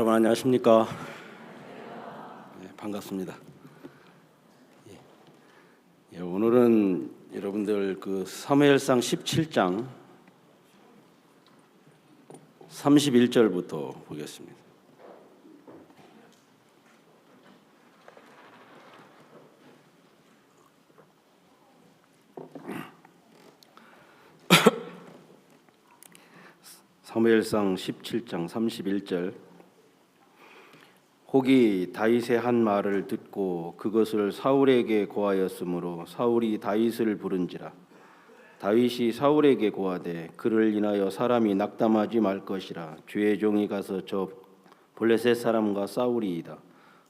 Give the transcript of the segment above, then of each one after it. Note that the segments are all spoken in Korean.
여러분 안녕하십니까? 네, 반갑습니다. 오늘은 여러분들 그 사무엘상 17장 31절부터 보겠습니다. 사무엘상 17장 31절. 혹이 다윗의 한 말을 듣고 그것을 사울에게 고하였으므로 사울이 다윗을 부른지라. 다윗이 사울에게 고하되 그를 인하여 사람이 낙담하지 말 것이라. 주의 종이 가서 저 블레셋 사람과 싸우리이다.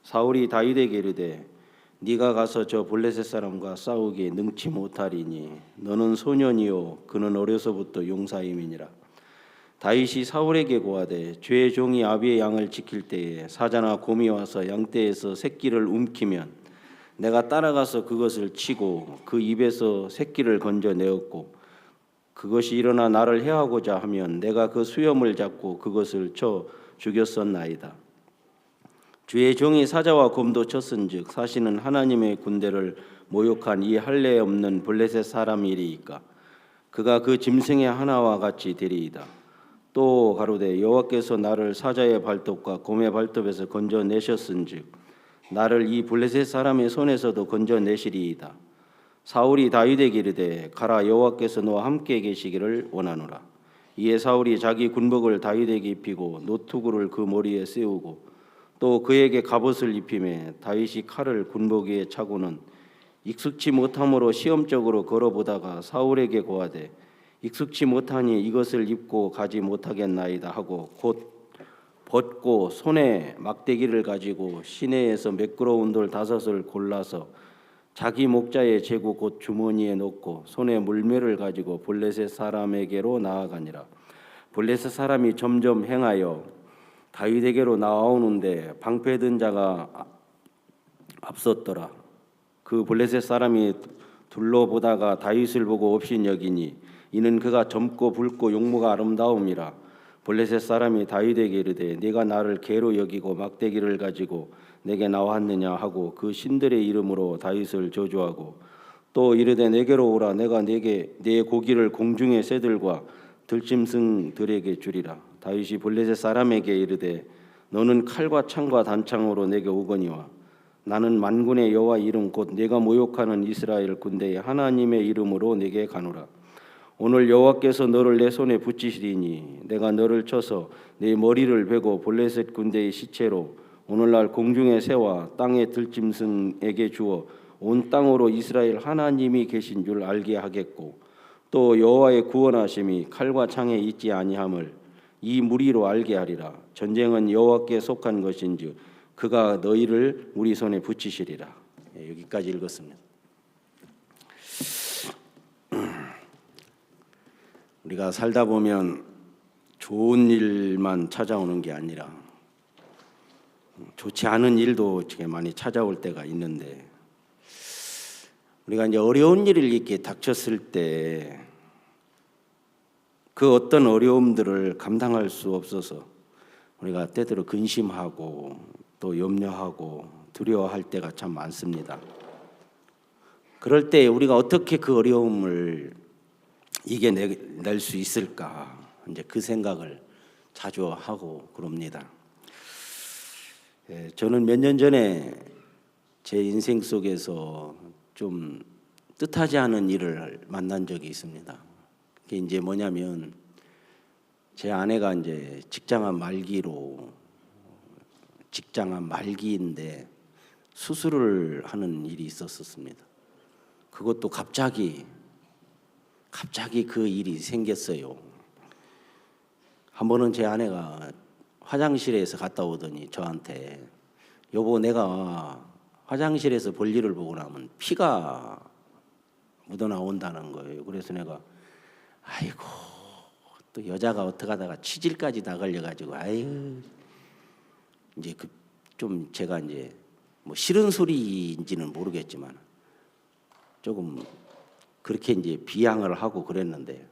사울이 다윗에게 이르되 네가 가서 저 블레셋 사람과 싸우기에 능치 못하리니 너는 소년이요 그는 어려서부터 용사임이니라. 다윗이 사울에게 고하되 주의 종이 아비의 양을 지킬 때에 사자나 곰이 와서 양떼에서 새끼를 움키면 내가 따라가서 그것을 치고 그 입에서 새끼를 건져내었고 그것이 일어나 나를 해하고자 하면 내가 그 수염을 잡고 그것을 쳐 죽였었나이다. 주의 종이 사자와 곰도 쳤은즉 사실은 하나님의 군대를 모욕한 이 할례 없는 블레셋 사람이리이까. 그가 그 짐승의 하나와 같이 되리이다. 또 가로되 여호와께서 나를 사자의 발톱과 곰의 발톱에서 건져내셨은즉 나를 이 블레셋 사람의 손에서도 건져내시리이다. 사울이 다윗에게 이르되 가라, 여호와께서 너와 함께 계시기를 원하노라. 이에 사울이 자기 군복을 다윗에게 입히고 노투구를 그 머리에 세우고 또 그에게 갑옷을 입히매 다윗이 칼을 군복 위에 차고는 익숙치 못함으로 시험적으로 걸어보다가 사울에게 고하되 익숙치 못하니 이것을 입고 가지 못하겠나이다 하고 곧 벗고 손에 막대기를 가지고 시내에서 매끄러운 돌 5을 골라서 자기 목자의 제구 곧 주머니에 넣고 손에 물매를 가지고 블레셋 사람에게로 나아가니라. 블레셋 사람이 점점 행하여 다윗에게로 나아오는데 방패든 자가 앞섰더라. 그 블레셋 사람이 둘러보다가 다윗을 보고 없인 여기니 이는 그가 젊고 붉고 용모가 아름다움이라. 블레셋 사람이 다윗에게 이르되 네가 나를 개로 여기고 막대기를 가지고 내게 나왔느냐 하고 그 신들의 이름으로 다윗을 저주하고 또 이르되 내게로 오라, 내가 네게 네 고기를 공중의 새들과 들짐승들에게 주리라. 다윗이 블레셋 사람에게 이르되 너는 칼과 창과 단창으로 내게 오거니와 나는 만군의 여호와 이름 곧 네가 모욕하는 이스라엘 군대의 하나님의 이름으로 네게 가노라. 오늘 여호와께서 너를 내 손에 붙이시리니 내가 너를 쳐서 네 머리를 베고 블레셋 군대의 시체로 오늘날 공중의 새와 땅의 들짐승에게 주어 온 땅으로 이스라엘 하나님이 계신 줄 알게 하겠고 또 여호와의 구원하심이 칼과 창에 있지 아니함을 이 무리로 알게 하리라. 전쟁은 여호와께 속한 것인즉 그가 너희를 우리 손에 붙이시리라. 여기까지 읽었습니다. 우리가 살다 보면 좋은 일만 찾아오는 게 아니라 좋지 않은 일도 되게 많이 찾아올 때가 있는데 우리가 이제 어려운 일을 이렇게 닥쳤을 때 그 어떤 어려움들을 감당할 수 없어서 우리가 때때로 근심하고 또 염려하고 두려워할 때가 참 많습니다. 그럴 때 우리가 어떻게 그 어려움을 이겨낼 수 있을까? 이제 그 생각을 자주 하고 그럽니다. 저는 몇 년 전에 제 인생 속에서 좀 뜻하지 않은 일을 만난 적이 있습니다. 그게 이제 뭐냐면 제 아내가 이제 직장암 말기인데 수술을 하는 일이 있었습니다. 그것도 갑자기 그 일이 생겼어요. 한 번은 제 아내가 화장실에서 갔다 오더니 저한테 여보, 내가 화장실에서 볼일을 보고 나면 피가 묻어나온다는 거예요. 그래서 내가 아이고, 또 여자가 어떻게 하다가 치질까지 다 걸려가지고 아유, 이제 좀 제가 이제 뭐 싫은 소리인지는 모르겠지만 조금 그렇게 이제 비양을 하고 그랬는데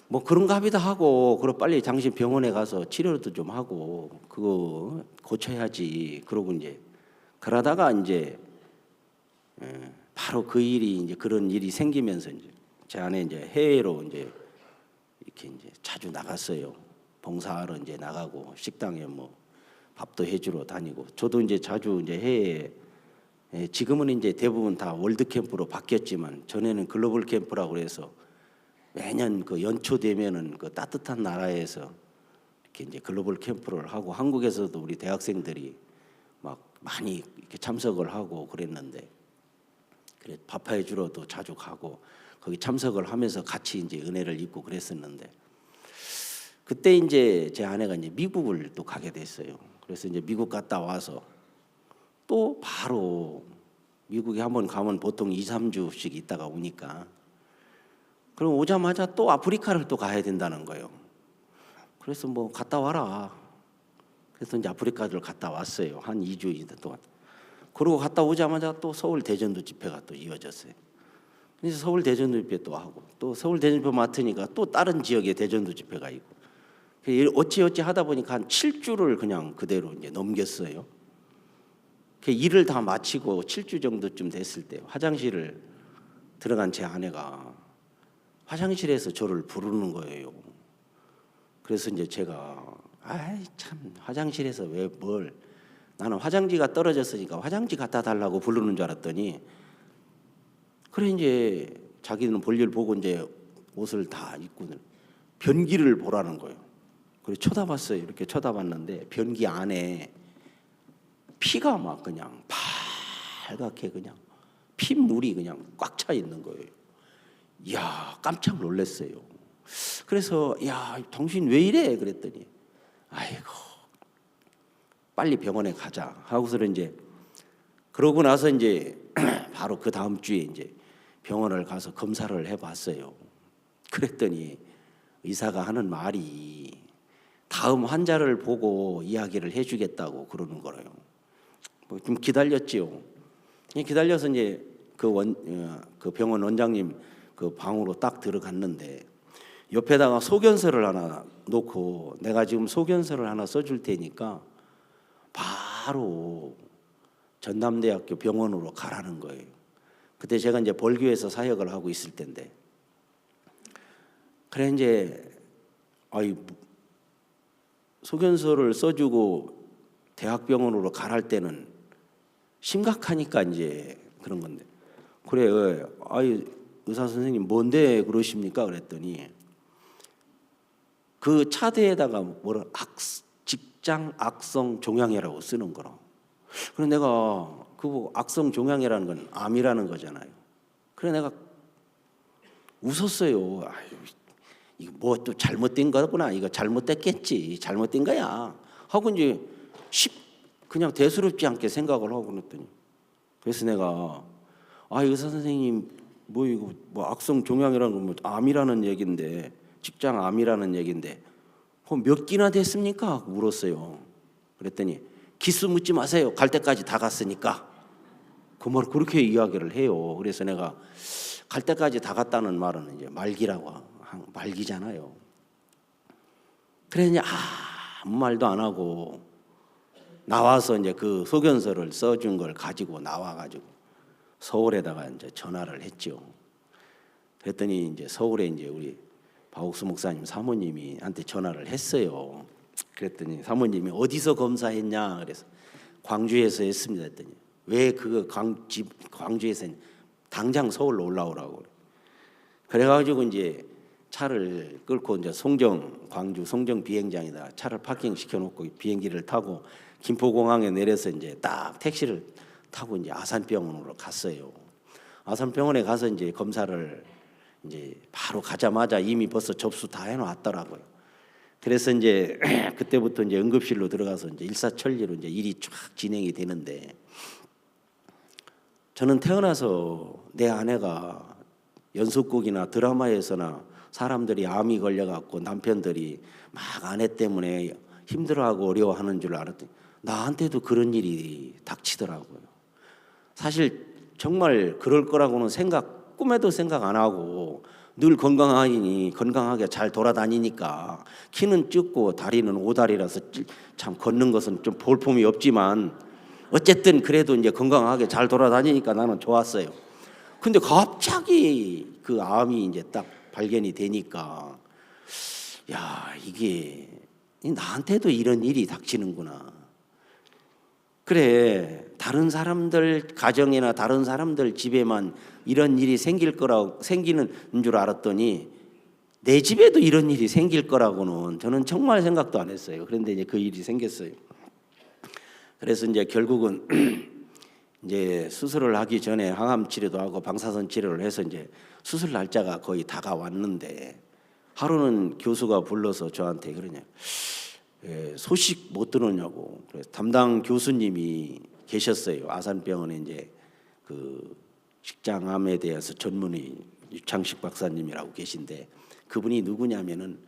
뭐 그런가 하기도 하고, 그럼 빨리 당신 병원에 가서 치료도 좀 하고 그거 고쳐야지. 그러고 이제 그러다가 이제 바로 그 일이 이제 그런 일이 생기면서 이제 제 아내 이제 해외로 이제 이렇게 이제 자주 나갔어요. 봉사하러 이제 나가고 식당에 뭐 밥도 해주러 다니고, 저도 이제 자주 이제 해외에, 지금은 이제 대부분 다 월드 캠프로 바뀌었지만 전에는 글로벌 캠프라고 해서 매년 그 연초 되면은 그 따뜻한 나라에서 이렇게 이제 글로벌 캠프를 하고, 한국에서도 우리 대학생들이 막 많이 이렇게 참석을 하고 그랬는데, 그래 밥해 주러도 자주 가고 거기 참석을 하면서 같이 이제 은혜를 입고 그랬었는데, 그때 이제 제 아내가 이제 미국을 또 가게 됐어요. 그래서 이제 미국 갔다 와서 또 바로 미국에 한번 가면 보통 2, 3주씩 있다가 오니까, 그럼 오자마자 또 아프리카를 또 가야 된다는 거예요. 그래서 뭐 갔다 와라. 그래서 이제 아프리카를 갔다 왔어요. 한 2주 동안. 그러고 갔다 오자마자 또 서울 대전도 집회가 또 이어졌어요. 그래서 서울 대전도 집회 또 하고, 또 서울 대전도 맡으니까 또 다른 지역에 대전도 집회가 있고, 어찌어찌 하다 보니까 한 7주를 그냥 그대로 이제 넘겼어요. 일을 다 마치고 7주 정도쯤 됐을 때 화장실을 들어간 제 아내가 화장실에서 저를 부르는 거예요. 그래서 이제 제가 아이 참 화장실에서 왜 뭘, 나는 화장지가 떨어졌으니까 화장지 갖다 달라고 부르는 줄 알았더니, 그래 이제 자기는 볼일 보고 이제 옷을 다 입고 변기를 보라는 거예요. 그래 쳐다봤어요. 이렇게 쳐다봤는데 변기 안에 피가 막 그냥 빨갛게 그냥 핏물이 그냥 꽉 차 있는 거예요. 이야, 깜짝 놀랐어요. 그래서 야, 당신 왜 이래? 그랬더니 아이고 빨리 병원에 가자 하고서 이제, 그러고 나서 이제 바로 그 다음 주에 이제 병원을 가서 검사를 해봤어요. 그랬더니 의사가 하는 말이 다음 환자를 보고 이야기를 해주겠다고 그러는 거예요. 뭐 좀 기다렸지요. 기다려서 이제 그 병원 원장님 그 방으로 딱 들어갔는데, 옆에다가 소견서를 하나 놓고 내가 지금 소견서를 하나 써줄 테니까 바로 전남대학교 병원으로 가라는 거예요. 그때 제가 이제 벌교에서 사역을 하고 있을 때인데, 그래 이제 소견서를 써주고 대학병원으로 가랄 때는 심각하니까 이제 그런 건데, 그래 의사 선생님 뭔데 그러십니까? 그랬더니 그 차대에다가 뭐라 직장 악성 종양이라고 쓰는 거라. 그래 내가 그거 악성 종양이라는 건 암이라는 거잖아요. 그래 내가 웃었어요. 이거 뭐 또 잘못된 거구나. 이거 잘못됐겠지. 잘못된 거야. 하고 이제 그냥 대수롭지 않게 생각을 하고 그랬더니, 그래서 내가 의사 선생님 뭐 이거 뭐 악성 종양이라는 건 뭐 암이라는 얘기인데, 직장 암이라는 얘기인데 몇 기나 됐습니까? 물었어요. 그랬더니 기수 묻지 마세요. 갈 때까지 다 갔으니까. 그 말 그렇게 이야기를 해요. 그래서 내가 갈 때까지 다 갔다는 말은 이제 말기잖아요. 그래 이제 아무 말도 안 하고 나와서 이제 그 소견서를 써준 걸 가지고 나와가지고 서울에다가 이제 전화를 했죠. 그랬더니 이제 서울에 이제 우리 박옥수 목사님 사모님이 한테 전화를 했어요. 그랬더니 사모님이 어디서 검사했냐? 그래서 광주에서 했습니다. 했더니 왜 그거 광주에서 당장 서울로 올라오라고. 그래가지고 이제 차를 끌고 이제 광주 송정 비행장에다 차를 파킹 시켜놓고 비행기를 타고 김포공항에 내려서 이제 딱 택시를 타고 이제 아산병원으로 갔어요. 아산병원에 가서 이제 검사를 이제 바로 가자마자 이미 벌써 접수 다 해놨더라고요. 그래서 이제 그때부터 이제 응급실로 들어가서 이제 일사천리로 이제 일이 쫙 진행이 되는데, 저는 태어나서 내 아내가 연속극이나 드라마에서나 사람들이 암이 걸려갖고 남편들이 막 아내 때문에 힘들어하고 어려워하는 줄 알았더니 나한테도 그런 일이 닥치더라고요. 사실 정말 그럴 거라고는 꿈에도 생각 안 하고 늘 건강하게 잘 돌아다니니까 키는 작고 다리는 오다리라서 참 걷는 것은 좀 볼품이 없지만 어쨌든 그래도 이제 건강하게 잘 돌아다니니까 나는 좋았어요. 근데 갑자기 그 암이 이제 딱 발견이 되니까 야, 이게 나한테도 이런 일이 닥치는구나. 그래, 다른 사람들 가정이나 다른 사람들 집에만 이런 일이 생기는 줄 알았더니 내 집에도 이런 일이 생길 거라고는 저는 정말 생각도 안 했어요. 그런데 이제 그 일이 생겼어요. 그래서 이제 결국은 이제 수술을 하기 전에 항암 치료도 하고 방사선 치료를 해서 이제 수술 날짜가 거의 다가왔는데 하루는 교수가 불러서 저한테 그러냐, 소식 못 들었냐고. 그래서 담당 교수님이 계셨어요. 아산병원에 이제 그 식장암에 대해서 전문의 유창식 박사님이라고 계신데 그분이 누구냐면은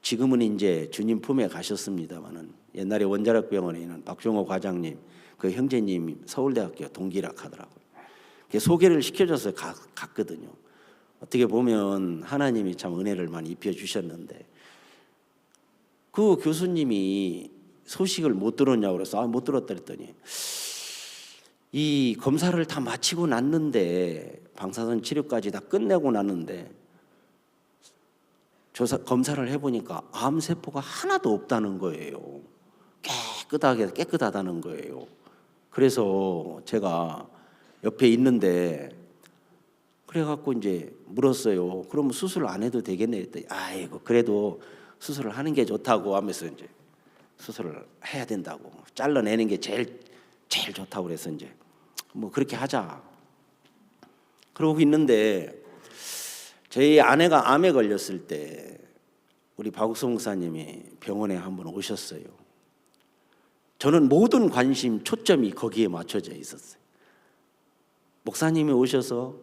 지금은 이제 주님 품에 가셨습니다만은 옛날에 원자력병원에 있는 박종호 과장님 그 형제님 서울대학교 동기라 하더라고요. 소개를 시켜줘서 갔거든요. 어떻게 보면 하나님이 참 은혜를 많이 입혀 주셨는데 그 교수님이 소식을 못 들었냐고 그래서 못 들었다 그랬더니 이 검사를 다 마치고 났는데 방사선 치료까지 다 끝내고 났는데 검사를 해보니까 암세포가 하나도 없다는 거예요. 깨끗하다는 거예요. 그래서 제가 옆에 있는데 그래갖고 이제 물었어요. 그럼 수술 안 해도 되겠네 했더니 아이고 그래도 수술을 하는 게 좋다고 하면서 이제 수술을 해야 된다고 잘라내는 게 제일 좋다고 그래서 이제 뭐 그렇게 하자 그러고 있는데 저희 아내가 암에 걸렸을 때 우리 박욱성 목사님이 병원에 한번 오셨어요. 저는 모든 관심 초점이 거기에 맞춰져 있었어요. 목사님이 오셔서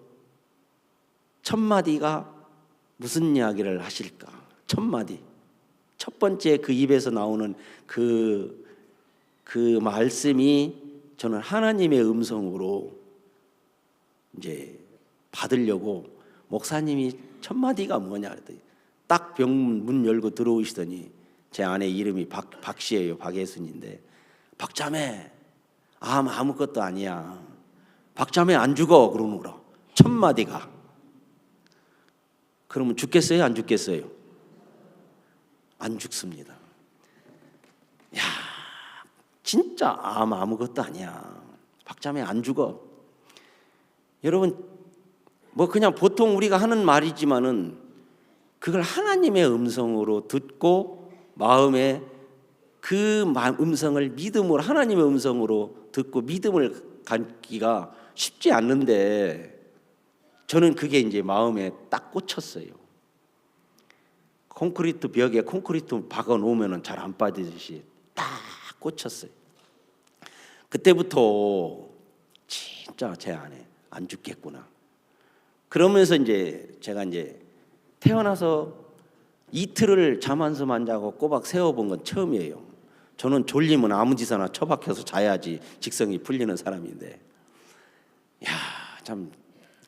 첫 마디가 무슨 이야기를 하실까? 첫 마디. 첫 번째 그 입에서 나오는 그 말씀이 저는 하나님의 음성으로 이제 받으려고 목사님이 첫 마디가 뭐냐 그랬더니 딱 병 문 열고 들어오시더니 제 아내 이름이 박씨예요. 박예순인데 박자매 암 아무것도 아니야. 박자매 안 죽어 그러는 거라. 첫 마디가. 그러면 죽겠어요? 안 죽겠어요? 안 죽습니다. 야, 진짜 아무것도 아니야. 박자매 안 죽어. 여러분 뭐 그냥 보통 우리가 하는 말이지만은 그걸 하나님의 음성으로 듣고 마음에 그 음성을 믿음으로 하나님의 음성으로 듣고 믿음을 갖기가 쉽지 않는데 저는 그게 이제 마음에 딱 꽂혔어요. 콘크리트 벽에 콘크리트 박아 놓으면은 잘 안 빠지듯이 딱 꽂혔어요. 그때부터 진짜 제 안에 안 죽겠구나. 그러면서 이제 제가 이제 태어나서 이틀을 잠 한숨 안 자고 꼬박 세워본 건 처음이에요. 저는 졸리면 아무 짓이나 처박혀서 자야지 직성이 풀리는 사람인데, 야, 참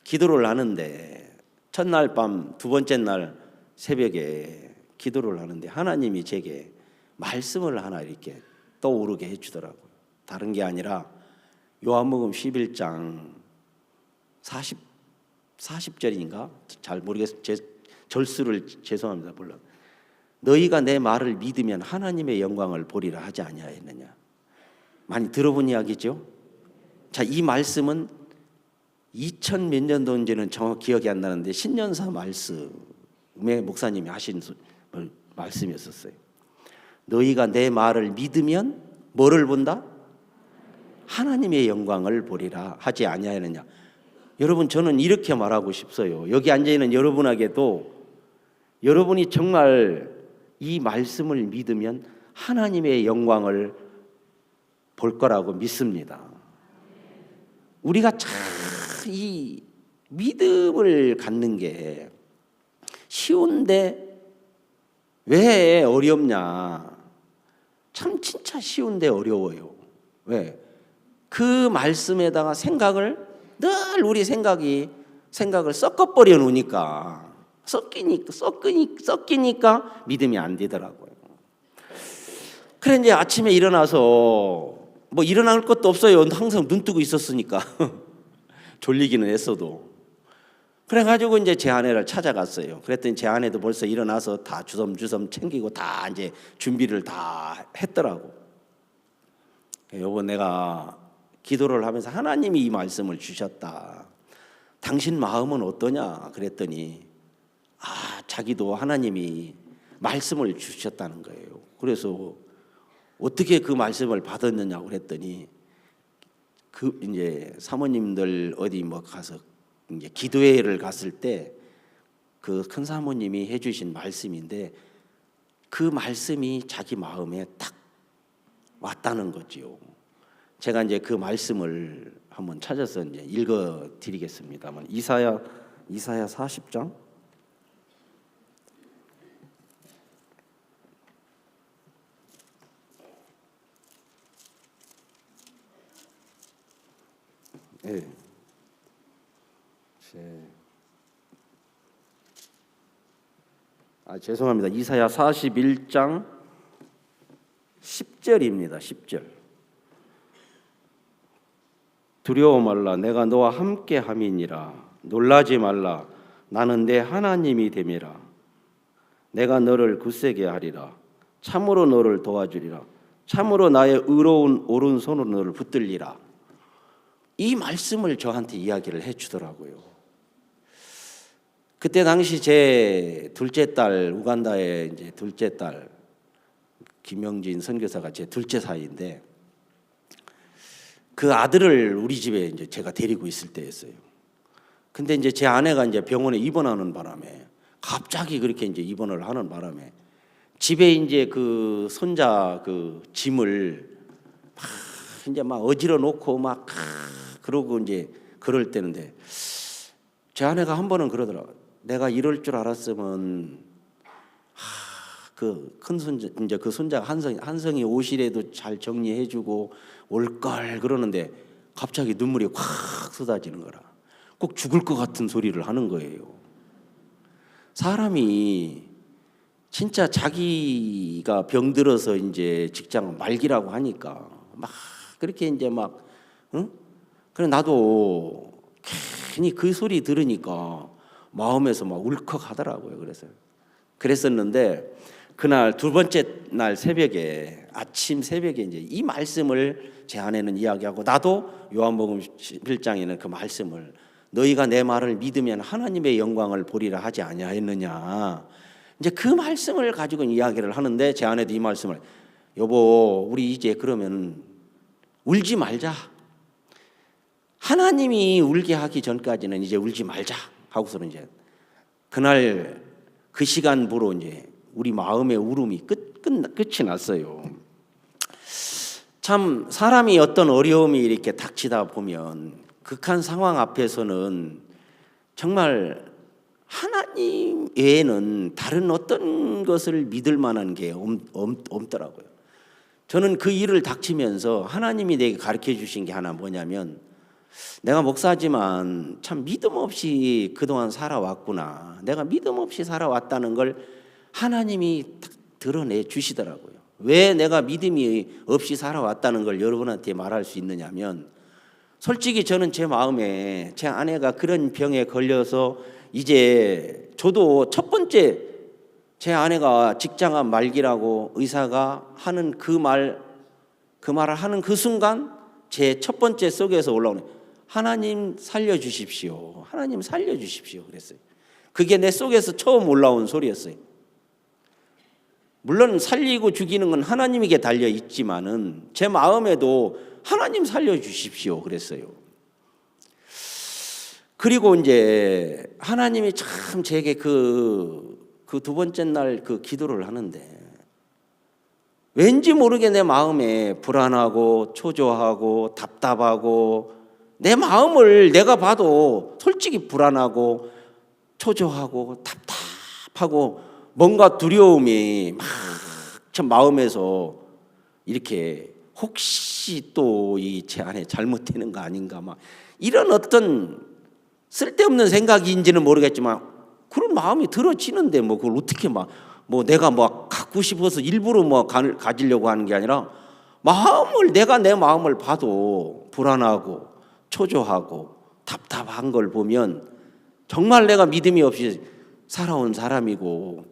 기도를 하는데 첫날 밤 두 번째 날 새벽에 기도를 하는데 하나님이 제게 말씀을 하나 이렇게 떠오르게 해주더라고요. 다른 게 아니라 요한복음 11장 40절인가 잘 모르겠어요. 절수를 죄송합니다. 물론 너희가 내 말을 믿으면 하나님의 영광을 보리라 하지 아니하였느냐. 많이 들어본 이야기죠. 자, 이 말씀은 2000 몇 년도인지는 정확히 기억이 안 나는데 신년사 말씀에 목사님이 하신 말씀이었어요. 너희가 내 말을 믿으면 뭐를 본다? 하나님의 영광을 보리라 하지 아니하였느냐. 여러분 저는 이렇게 말하고 싶어요. 여기 앉아있는 여러분에게도 여러분이 정말 이 말씀을 믿으면 하나님의 영광을 볼 거라고 믿습니다. 우리가 참 이 믿음을 갖는 게 쉬운데 왜 어렵냐? 참 진짜 쉬운데 어려워요. 왜? 그 말씀에다가 생각을 늘 우리 생각을 섞어버려 놓으니까 섞이니까 믿음이 안 되더라고요. 그래 이제 아침에 일어나서 뭐 일어날 것도 없어요. 항상 눈 뜨고 있었으니까 졸리기는 했어도. 그래가지고 이제 제 아내를 찾아갔어요. 그랬더니 제 아내도 벌써 일어나서 다 주섬주섬 챙기고 다 이제 준비를 다 했더라고. 여보, 내가 기도를 하면서 하나님이 이 말씀을 주셨다. 당신 마음은 어떠냐? 그랬더니 자기도 하나님이 말씀을 주셨다는 거예요. 그래서 어떻게 그 말씀을 받았느냐고 그랬더니 그 이제 사모님들 어디 뭐 가서 이제 기도회를 갔을 때 그 큰 사모님이 해주신 말씀인데 그 말씀이 자기 마음에 딱 왔다는 거지요. 제가 이제 그 말씀을 한번 찾아서 이제 읽어 드리겠습니다만 이사야 40장 네. 죄송합니다. 이사야 41장 10절입니다. 10절. 두려워 말라, 내가 너와 함께 함이니라. 놀라지 말라, 나는 내 하나님이 됨이라. 내가 너를 굳세게 하리라. 참으로 너를 도와주리라. 참으로 나의 의로운 오른손으로 너를 붙들리라. 이 말씀을 저한테 이야기를 해주더라고요. 그때 당시 제 둘째 딸, 우간다의 이제 둘째 딸 김영진 선교사가 제 둘째 사이인데 그 아들을 우리 집에 이제 제가 데리고 있을 때였어요. 근데 이제 제 아내가 이제 병원에 입원하는 바람에 갑자기 그렇게 이제 입원을 하는 바람에 집에 이제 그 손자 그 짐을 막 이제 막 어지러 놓고 막 그러고 이제 그럴 때인데 제 아내가 한 번은 그러더라고요. 내가 이럴 줄 알았으면 그 큰 손자 이제 그 손자가 한성이 오시래도 잘 정리해주고 올 걸 그러는데 갑자기 눈물이 확 쏟아지는 거라. 꼭 죽을 것 같은 소리를 하는 거예요. 사람이 진짜 자기가 병들어서 이제 직장 말기라고 하니까 막 그렇게 이제 막 응? 그래 나도 괜히 그 소리 들으니까 마음에서 막 울컥하더라고요. 그랬었는데 그날 두 번째 날 새벽에 아침 새벽에 이제 이 말씀을 제 아내는 이야기하고 나도 요한복음 11장에는 그 말씀을 너희가 내 말을 믿으면 하나님의 영광을 보리라 하지 아니하였느냐. 이제 그 말씀을 가지고 이야기를 하는데 제 아내도 이 말씀을 여보 우리 이제 그러면 울지 말자. 하나님이 울게 하기 전까지는 이제 울지 말자 하고서는 이제 그날 그 시간부로 이제 우리 마음의 울음이 끝이 났어요. 참 사람이 어떤 어려움이 이렇게 닥치다 보면 극한 상황 앞에서는 정말 하나님 외에는 다른 어떤 것을 믿을 만한 게 없더라고요. 저는 그 일을 닥치면서 하나님이 내게 가르쳐 주신 게 하나 뭐냐면 내가 목사지만 참 믿음 없이 그동안 살아왔구나. 내가 믿음 없이 살아왔다는 걸 하나님이 드러내 주시더라고요. 왜 내가 믿음이 없이 살아왔다는 걸 여러분한테 말할 수 있느냐면 솔직히 저는 제 마음에 제 아내가 그런 병에 걸려서 이제 저도 첫 번째 제 아내가 직장암 말기라고 의사가 하는 그 말을 하는 그 순간 제 첫 번째 속에서 올라오는 하나님 살려주십시오. 하나님 살려주십시오. 그랬어요. 그게 내 속에서 처음 올라온 소리였어요. 물론 살리고 죽이는 건 하나님에게 달려 있지만은 제 마음에도 하나님 살려주십시오. 그랬어요. 그리고 이제 하나님이 참 제게 그 두 번째 날 그 기도를 하는데 왠지 모르게 내 마음에 불안하고 초조하고 답답하고 내 마음을 내가 봐도 솔직히 불안하고 초조하고 답답하고 뭔가 두려움이 막 참 마음에서 이렇게 혹시 또 이 제 안에 잘못되는 거 아닌가 막 이런 어떤 쓸데없는 생각인지는 모르겠지만 그런 마음이 들어지는데 뭐 그걸 어떻게 뭐 내가 뭐 갖고 싶어서 일부러 뭐 가지려고 하는 게 아니라 내가 내 마음을 봐도 불안하고 초조하고 답답한 걸 보면 정말 내가 믿음이 없이 살아온 사람이고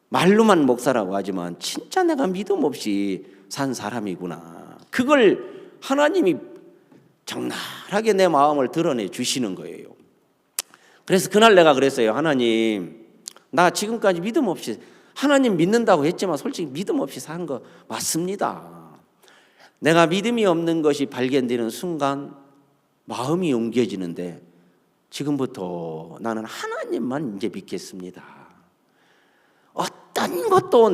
말로만 목사라고 하지만 진짜 내가 믿음 없이 산 사람이구나. 그걸 하나님이 적나라하게 내 마음을 드러내 주시는 거예요. 그래서 그날 내가 그랬어요. 하나님, 나 지금까지 믿음 없이 하나님 믿는다고 했지만 솔직히 믿음 없이 산 거 맞습니다. 내가 믿음이 없는 것이 발견되는 순간 마음이 옮겨지는데 지금부터 나는 하나님만 이제 믿겠습니다. 어떤 것도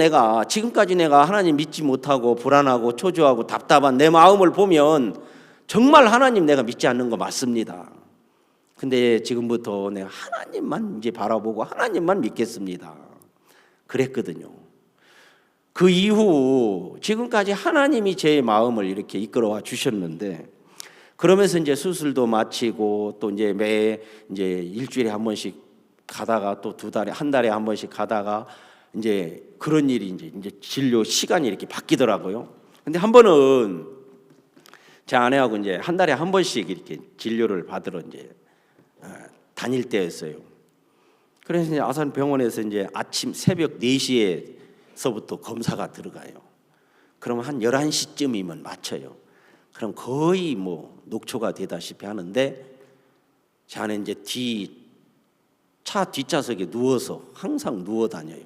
지금까지 내가 하나님 믿지 못하고 불안하고 초조하고 답답한 내 마음을 보면 정말 하나님 내가 믿지 않는 거 맞습니다. 근데 지금부터 내가 하나님만 이제 바라보고 하나님만 믿겠습니다. 그랬거든요. 그 이후 지금까지 하나님이 제 마음을 이렇게 이끌어와 주셨는데 그러면서 이제 수술도 마치고 또 이제 이제 일주일에 한 번씩 가다가 또 한 달에 한 번씩 가다가 이제 그런 일이 이제 진료 시간이 이렇게 바뀌더라고요. 근데 한 번은 제 아내하고 이제 한 달에 한 번씩 이렇게 진료를 받으러 이제 다닐 때였어요. 그래서 이제 아산병원에서 이제 아침 새벽 4시에서부터 검사가 들어가요. 그러면 한 11시쯤이면 마쳐요. 그럼 거의 뭐 녹초가 되다시피 하는데 제 아내 이제 차 뒷좌석에 누워서 항상 누워 다녀요.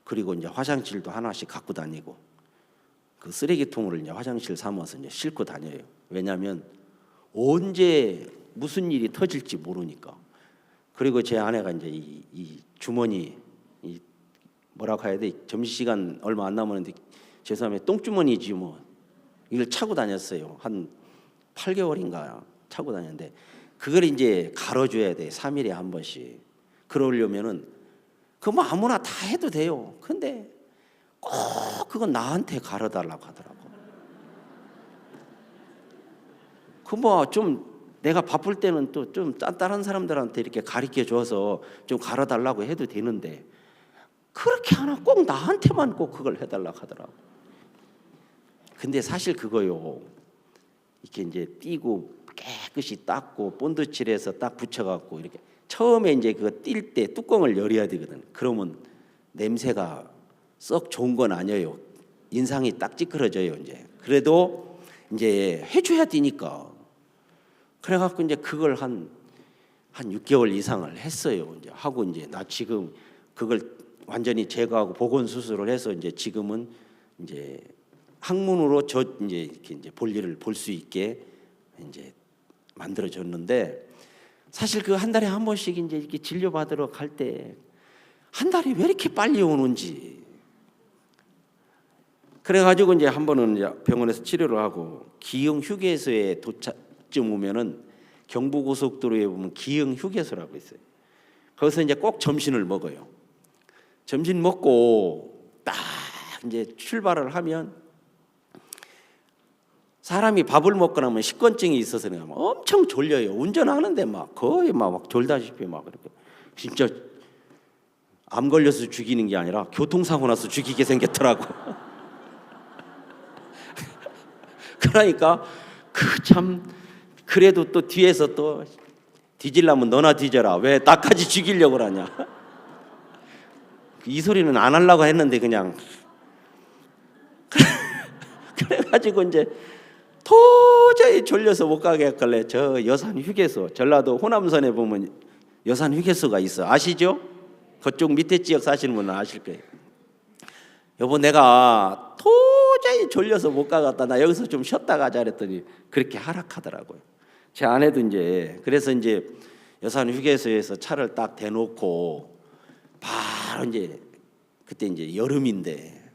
그리고 이제 화장실도 하나씩 갖고 다니고 그 쓰레기통을 이제 화장실 삼아서 이제 싣고 다녀요. 왜냐하면 언제 무슨 일이 터질지 모르니까. 그리고 제 아내가 이제 이 주머니 뭐라고 해야 돼? 점심시간 얼마 안 남았는데 죄송하면 똥주머니지 뭐 이걸 차고 다녔어요. 한 8개월인가 차고 다녔는데 그걸 이제 갈아줘야 돼. 3일에 한 번씩. 그러려면은 그거 뭐 아무나 다 해도 돼요. 근데 꼭 그건 나한테 갈아달라고 하더라고. 그 뭐 좀 내가 바쁠 때는 또 좀 다른 사람들한테 이렇게 가르쳐 줘서 좀 갈아달라고 해도 되는데 그렇게 하나 꼭 나한테만 꼭 그걸 해달라고 하더라고. 근데 사실 그거요. 이렇게 이제 띄고 깨끗이 닦고 본드칠해서 딱 붙여갖고 이렇게 처음에 이제 그거 띌 때 뚜껑을 열어야 되거든. 그러면 냄새가 썩 좋은 건 아니에요. 인상이 딱 찌그러져요. 이제 그래도 이제 해줘야 되니까. 그래갖고 이제 그걸 한 6개월 이상을 했어요. 이제 하고 이제 나 지금 그걸 완전히 제거하고 복원 수술을 해서 이제 지금은 이제 항문으로 이제 이렇게 이제 볼일을 볼 수 있게 이제 만들어졌는데 사실 그 한 달에 한 번씩 이제 이렇게 진료 받으러 갈 때 한 달이 왜 이렇게 빨리 오는지 그래가지고 이제 한 번은 이제 병원에서 치료를 하고 기흥 휴게소에 도착쯤 오면은 경부고속도로에 보면 기흥 휴게소라고 있어요. 거기서 이제 꼭 점심을 먹어요. 점심 먹고 딱 이제 출발을 하면 사람이 밥을 먹고 나면 식곤증이 있어서 내가 엄청 졸려요. 운전하는데 막 거의 막 졸다시피 막 그렇게 진짜 암 걸려서 죽이는 게 아니라 교통사고 나서 죽이게 생겼더라고. 그러니까 그 참 그래도 또 뒤에서 또 뒤질라면 너나 뒤져라. 왜 나까지 죽이려고 그러냐. 이 소리는 안 하려고 했는데 그냥 그래가지고 이제 도저히 졸려서 못 가게 했길래 저 여산 휴게소 전라도 호남선에 보면 여산 휴게소가 있어. 아시죠? 그쪽 밑에 지역 사시는 분은 아실 거예요. 여보 내가 도저히 졸려서 못 가겠다. 나 여기서 좀 쉬었다 가자 그랬더니 그렇게 하락하더라고요. 제 아내도 이제 그래서 이제 여산 휴게소에서 차를 딱 대놓고 바로 이제 그때 이제 여름인데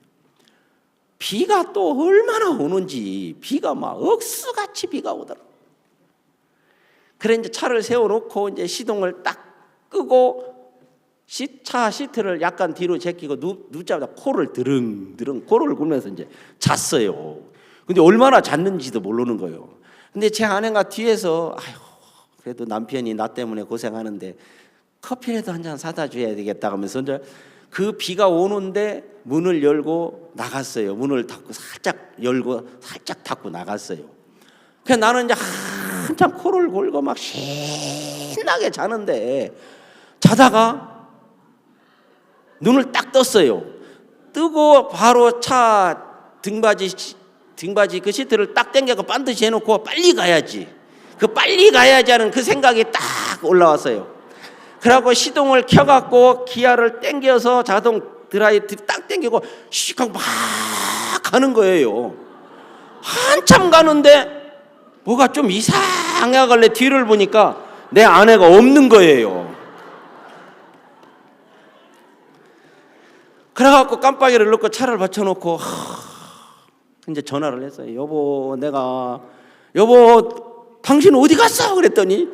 비가 또 얼마나 오는지 비가 막 억수같이 비가 오더라고. 그래 이제 차를 세워놓고 이제 시동을 딱 끄고 차 시트를 약간 뒤로 제끼고 눕자마자 코를 드릉드릉 코를 굴면서 이제 잤어요. 근데 얼마나 잤는지도 모르는 거예요. 근데 제 아내가 뒤에서 아휴 그래도 남편이 나 때문에 고생하는데 커피라도 한 잔 사다 줘야 되겠다 하면서 이제 그 비가 오는데 문을 열고 나갔어요. 문을 닫고 살짝 열고 살짝 닫고 나갔어요. 그래서 나는 이제 한참 코를 골고 막 신나게 자는데 자다가 눈을 딱 떴어요. 뜨고 바로 차 등받이 그 시트를 딱 당겨서 반드시 해놓고 빨리 가야지. 그 빨리 가야지 하는 그 생각이 딱 올라왔어요. 그러고 시동을 켜갖고 기아를 당겨서 자동 드라이브 딱 당기고 씩 하고 막 가는 거예요. 한참 가는데 뭐가 좀 이상하길래 뒤를 보니까 내 아내가 없는 거예요. 그래갖고 깜빡이를 넣고 차를 받쳐놓고 이제 전화를 했어요. 여보 당신 어디 갔어? 그랬더니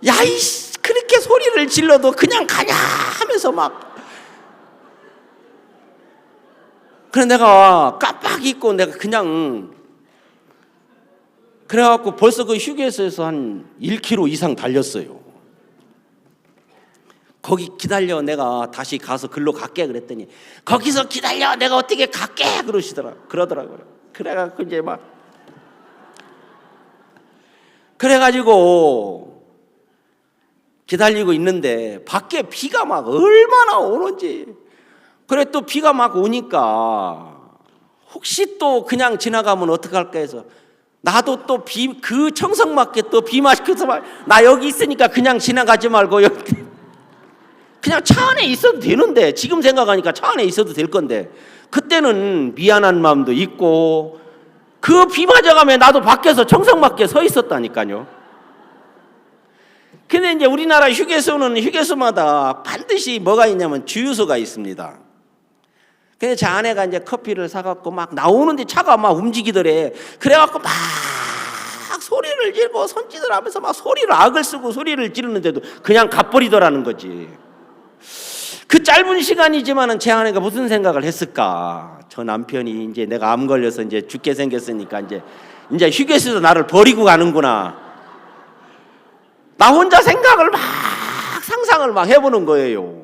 야이 그렇게 소리를 질러도 그냥 가냐 하면서 막. 그래 내가 깜빡 잊고 내가 그냥 그래갖고 벌써 그 휴게소에서 한 1km 이상 달렸어요. 거기 기다려 내가 다시 가서 글로 갈게 그랬더니 거기서 기다려 내가 어떻게 갈게 그러더라고요. 그래갖고 이제 막 그래가지고 기다리고 있는데 밖에 비가 막 얼마나 오는지. 그래 또 비가 막 오니까 혹시 또 그냥 지나가면 어떡할까 해서 나도 또 그 청성맞게 또 비 맞고서 나 여기 있으니까 그냥 지나가지 말고 여기 그냥 차 안에 있어도 되는데 지금 생각하니까 차 안에 있어도 될 건데 그때는 미안한 마음도 있고 그 비 맞아가면 나도 밖에서 청성맞게 서 있었다니까요. 근데 이제 우리나라 휴게소는 휴게소마다 반드시 뭐가 있냐면 주유소가 있습니다. 근데 제 아내가 이제 커피를 사갖고 막 나오는데 차가 막 움직이더래. 그래갖고 막 소리를 지르고 손짓을 하면서 막 소리를 악을 쓰고 소리를 지르는데도 그냥 가버리더라는 거지. 그 짧은 시간이지만은 제 아내가 무슨 생각을 했을까? 저 남편이 이제 내가 암 걸려서 이제 죽게 생겼으니까 이제 휴게소에서 나를 버리고 가는구나. 나 혼자 생각을 막 상상을 막 해보는 거예요.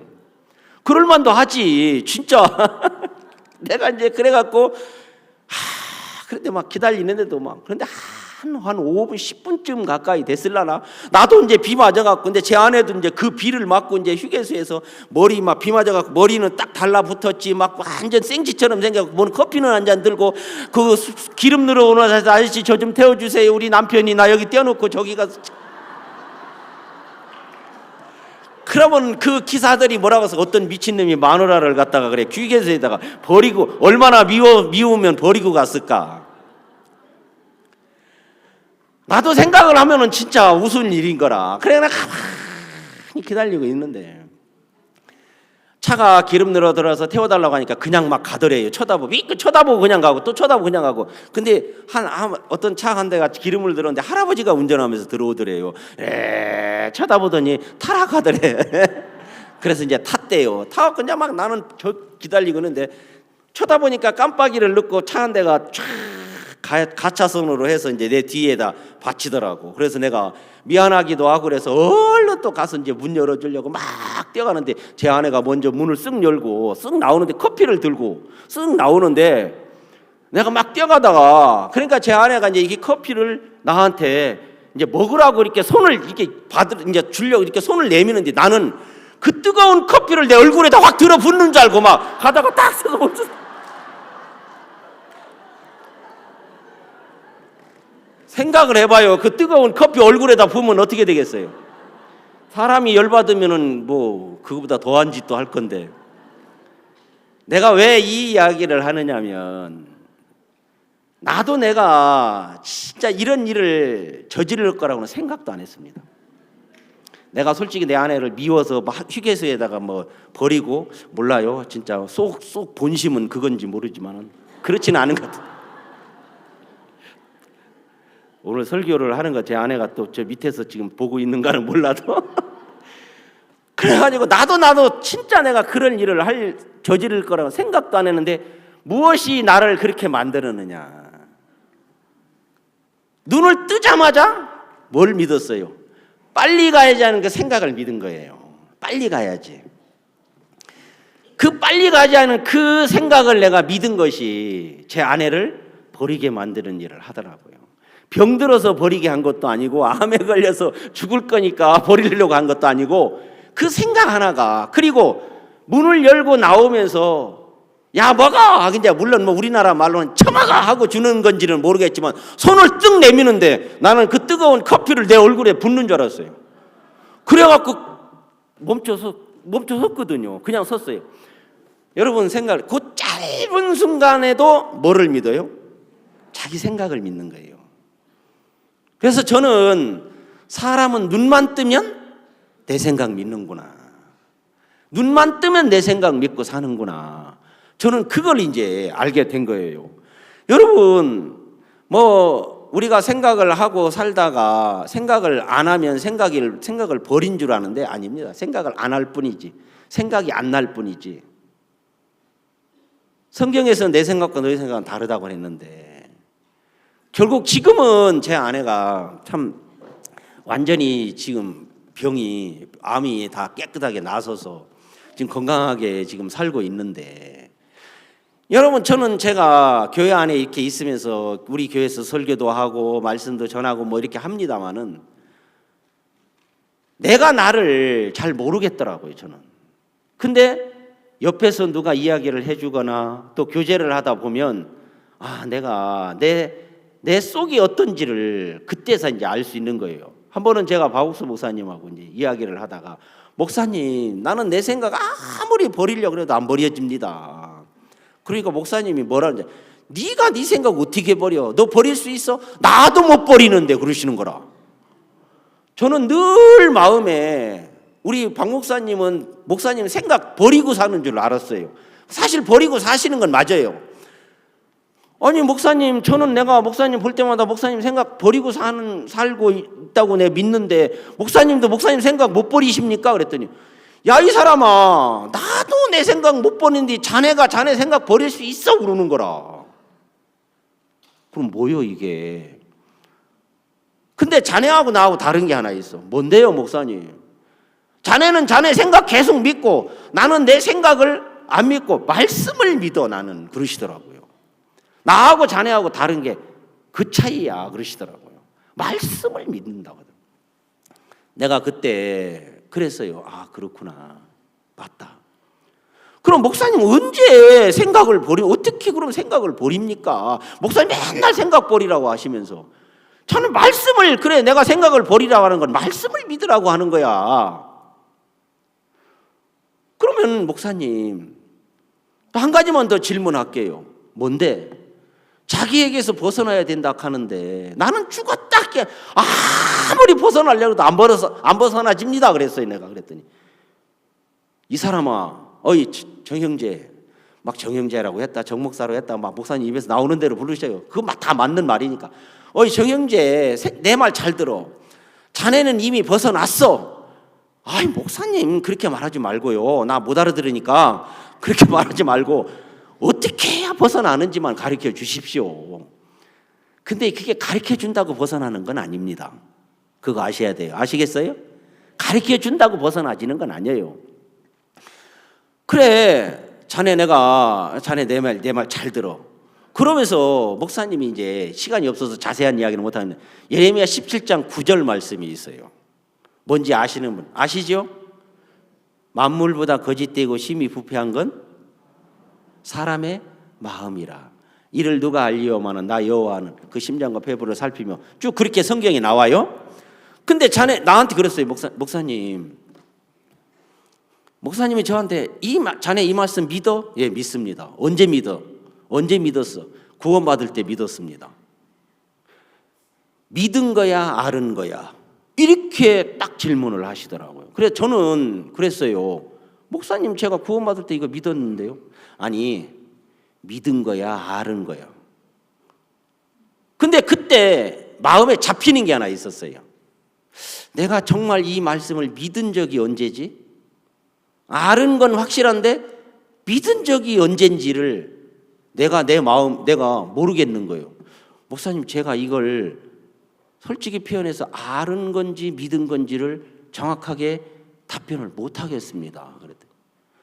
그럴 만도 하지 진짜. 내가 이제 그래갖고 그런데 막 기다리는데도 막 그런데 한 5분 10분쯤 가까이 됐을라나. 나도 이제 비 맞아갖고 근데 제 아내도 이제 그 비를 맞고 이제 휴게소에서 머리 막 비 맞아갖고 머리는 딱 달라붙었지 막 완전 생쥐처럼 생겨갖고 뭔 커피는 한 잔 들고 그 기름 늘어오는 아저씨 저 좀 태워주세요. 우리 남편이 나 여기 떼어놓고 저기 가서. 그러면 그 기사들이 뭐라고 해서 어떤 미친놈이 마누라를 갖다가 그래 휴게소에다가 버리고 얼마나 미우면 버리고 갔을까. 나도 생각을 하면은 진짜 우스운 일인 거라. 그래 내가 가만히 기다리고 있는데 차가 기름 늘어 들어서 태워달라고 하니까 그냥 막 가더래요. 쳐다보고 그냥 가고 또 쳐다보고 그냥 가고. 근데 어떤 차 한 대가 기름을 들었는데 할아버지가 운전하면서 들어오더래요. 쳐다보더니 타락하더래. 그래서 이제 탔대요. 타고 그냥 막 나는 기다리고 있는데 쳐다보니까 깜빡이를 넣고 차 한 대가 쫙 가차선으로 해서 이제 내 뒤에다 받치더라고. 그래서 내가 미안하기도 하고 그래서 얼른 또 가서 이제 문 열어주려고 막 뛰어가는데 제 아내가 먼저 문을 쓱 열고 쓱 나오는데 커피를 들고 쓱 나오는데 내가 막 뛰어가다가 그러니까 제 아내가 이제 이 커피를 나한테 이제 먹으라고 이렇게 손을 이렇게 이제 주려고 이렇게 손을 내미는데 나는 그 뜨거운 커피를 내 얼굴에다 확 들어붓는 줄 알고 막 가다가 딱 서서 멈췄어. 생각을 해봐요. 그 뜨거운 커피 얼굴에다 부으면 어떻게 되겠어요? 사람이 열받으면은 뭐 그거보다 더한 짓도 할 건데. 내가 왜 이 이야기를 하느냐면 나도 내가 진짜 이런 일을 저지를 거라고는 생각도 안 했습니다. 내가 솔직히 내 아내를 미워서 막 휴게소에다가 뭐 버리고 몰라요. 진짜 쏙 본심은 그건지 모르지만은 그렇지는 않은 것 같아요. 오늘 설교를 하는 거 제 아내가 또 저 밑에서 지금 보고 있는가는 몰라도 그래가지고 나도 진짜 내가 그런 일을 저지를 거라고 생각도 안 했는데 무엇이 나를 그렇게 만들었느냐. 눈을 뜨자마자 뭘 믿었어요? 빨리 가야지 하는 그 생각을 믿은 거예요. 빨리 가야지. 그 빨리 가지 않은 그 생각을 내가 믿은 것이 제 아내를 버리게 만드는 일을 하더라고요. 병들어서 버리게 한 것도 아니고 암에 걸려서 죽을 거니까 버리려고 한 것도 아니고 그 생각 하나가, 그리고 문을 열고 나오면서 야 먹어! 이제 물론 뭐 우리나라 말로는 처먹어! 하고 주는 건지는 모르겠지만 손을 뜩 내미는데 나는 그 뜨거운 커피를 내 얼굴에 붓는 줄 알았어요. 그래갖고 멈춰섰거든요. 그냥 섰어요. 여러분 그 짧은 순간에도 뭐를 믿어요? 자기 생각을 믿는 거예요. 그래서 저는 사람은 눈만 뜨면 내 생각 믿는구나. 눈만 뜨면 내 생각 믿고 사는구나. 저는 그걸 이제 알게 된 거예요. 여러분, 우리가 생각을 하고 살다가 생각을 안 하면 생각을 버린 줄 아는데 아닙니다. 생각을 안 할 뿐이지. 생각이 안 날 뿐이지. 성경에서 내 생각과 너의 생각은 다르다고 했는데 결국 지금은 제 아내가 참 완전히 지금 암이 다 깨끗하게 나서서 지금 건강하게 지금 살고 있는데, 여러분 저는 제가 교회 안에 이렇게 있으면서 우리 교회에서 설교도 하고 말씀도 전하고 뭐 이렇게 합니다마는 내가 나를 잘 모르겠더라고요, 저는. 근데 옆에서 누가 이야기를 해주거나 또 교제를 하다 보면 내가 내 속이 어떤지를 그때서 이제 알 수 있는 거예요. 한 번은 제가 박옥수 목사님하고 이제 이야기를 하다가, 목사님, 나는 내 생각 아무리 버리려고 해도 안 버려집니다. 그러니까 목사님이 뭐라는지, 네가 네 생각 어떻게 버려? 너 버릴 수 있어? 나도 못 버리는데 그러시는 거라. 저는 늘 마음에 우리 박 목사님은 목사님 생각 버리고 사는 줄 알았어요. 사실 버리고 사시는 건 맞아요. 아니 목사님, 저는 내가 목사님 볼 때마다 목사님 생각 버리고 살고 있다고 내가 믿는데 목사님도 목사님 생각 못 버리십니까? 그랬더니 야 이 사람아, 나도 내 생각 못 버리는데 자네가 자네 생각 버릴 수 있어? 그러는 거라. 그럼 뭐요 이게? 근데 자네하고 나하고 다른 게 하나 있어. 뭔데요 목사님? 자네는 자네 생각 계속 믿고 나는 내 생각을 안 믿고 말씀을 믿어 나는, 그러시더라고요. 나하고 자네하고 다른 게 그 차이야 그러시더라고요. 말씀을 믿는다고. 내가 그때 그랬어요. 그렇구나. 맞다. 그럼 목사님 언제 생각을 어떻게 그럼 생각을 버립니까? 목사님 맨날 생각 버리라고 하시면서, 저는 말씀을, 그래 내가 생각을 버리라고 하는 건 말씀을 믿으라고 하는 거야. 그러면 목사님 한 가지만 더 질문할게요. 뭔데? 자기에게서 벗어나야 된다 하는데 나는 죽었다 아무리 벗어나려고 해도 안 벗어나집니다 그랬어요. 내가 그랬더니 이 사람아, 정형제, 막 정형제라고 했다, 정목사로 했다, 막 목사님 입에서 나오는 대로 부르셔요. 그거 다 맞는 말이니까. 정형제, 내 말 잘 들어. 자네는 이미 벗어났어. 목사님 그렇게 말하지 말고요. 나 못 알아들으니까 그렇게 말하지 말고 어떻게 해야 벗어나는지만 가르쳐 주십시오. 근데 그게 가르쳐 준다고 벗어나는 건 아닙니다. 그거 아셔야 돼요. 아시겠어요? 가르쳐 준다고 벗어나지는 건 아니에요. 그래, 자네 내 말 잘 들어. 그러면서 목사님이 이제 시간이 없어서 자세한 이야기는 못하는데 예레미야 17장 9절 말씀이 있어요. 뭔지 아시는 분 아시죠? 만물보다 거짓되고 심히 부패한 건 사람의 마음이라. 이를 누가 알리오마는 나 여호와는 그 심장과 폐부를 살피며, 쭉 그렇게 성경에 나와요. 근데 나한테 그랬어요. 목사님이 저한테 자네 이 말씀 믿어? 예, 믿습니다. 언제 믿어? 언제 믿었어? 구원받을 때 믿었습니다. 믿은 거야, 아는 거야? 이렇게 딱 질문을 하시더라고요. 그래서 저는 그랬어요. 목사님 제가 구원받을 때 이거 믿었는데요. 아니, 믿은 거야, 아는 거야? 근데 그때 마음에 잡히는 게 하나 있었어요. 내가 정말 이 말씀을 믿은 적이 언제지? 아는 건 확실한데 믿은 적이 언젠지를 내가 모르겠는 거예요. 목사님 제가 이걸 솔직히 표현해서 아는 건지 믿은 건지를 정확하게 답변을 못 하겠습니다. 그랬더니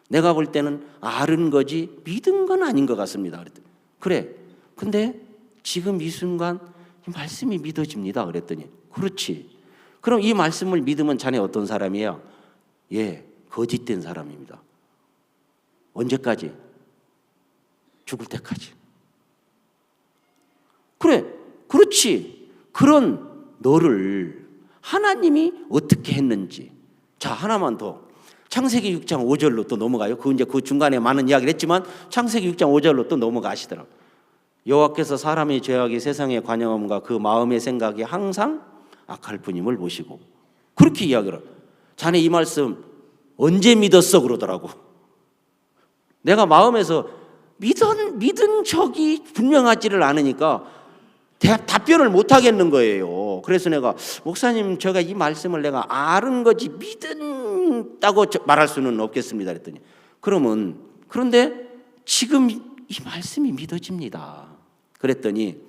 내가 볼 때는 아는 거지 믿은 건 아닌 것 같습니다. 그랬더니 그래. 근데 지금 이 순간 이 말씀이 믿어집니다. 그랬더니 그렇지. 그럼 이 말씀을 믿으면 자네 어떤 사람이에요? 예, 거짓된 사람입니다. 언제까지? 죽을 때까지. 그래, 그렇지. 그런 너를 하나님이 어떻게 했는지. 자, 하나만 더. 창세기 6장 5절로 또 넘어가요. 그 이제 그 중간에 많은 이야기를 했지만 창세기 6장 5절로 또 넘어가시더라고요. 여호와께서 사람의 죄악이 세상에 관영함과 그 마음의 생각이 항상 악할 뿐임을 보시고 그렇게 이야기를. 자네 이 말씀 언제 믿었어? 그러더라고. 내가 마음에서 믿은 적이 분명하지를 않으니까 답변을 못 하겠는 거예요. 그래서 내가 목사님 제가 이 말씀을 내가 아는 거지 믿은다고 말할 수는 없겠습니다. 그랬더니 그런데 지금 이 말씀이 믿어집니다. 그랬더니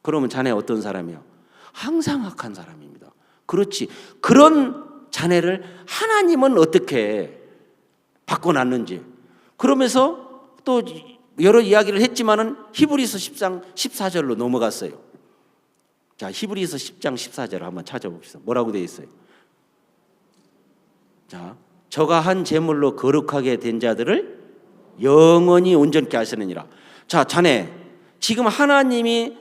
그러면 자네 어떤 사람이요? 항상 악한 사람입니다. 그렇지. 그런 자네를 하나님은 어떻게 바꿔놨는지. 그러면서 또 여러 이야기를 했지만은 히브리서 10장 14절로 넘어갔어요. 자, 히브리서 10장 14절 한번 찾아봅시다. 뭐라고 되어 있어요? 자, 저가 한 제물로 거룩하게 된 자들을 영원히 온전케 하시느니라. 자, 자네 지금 하나님이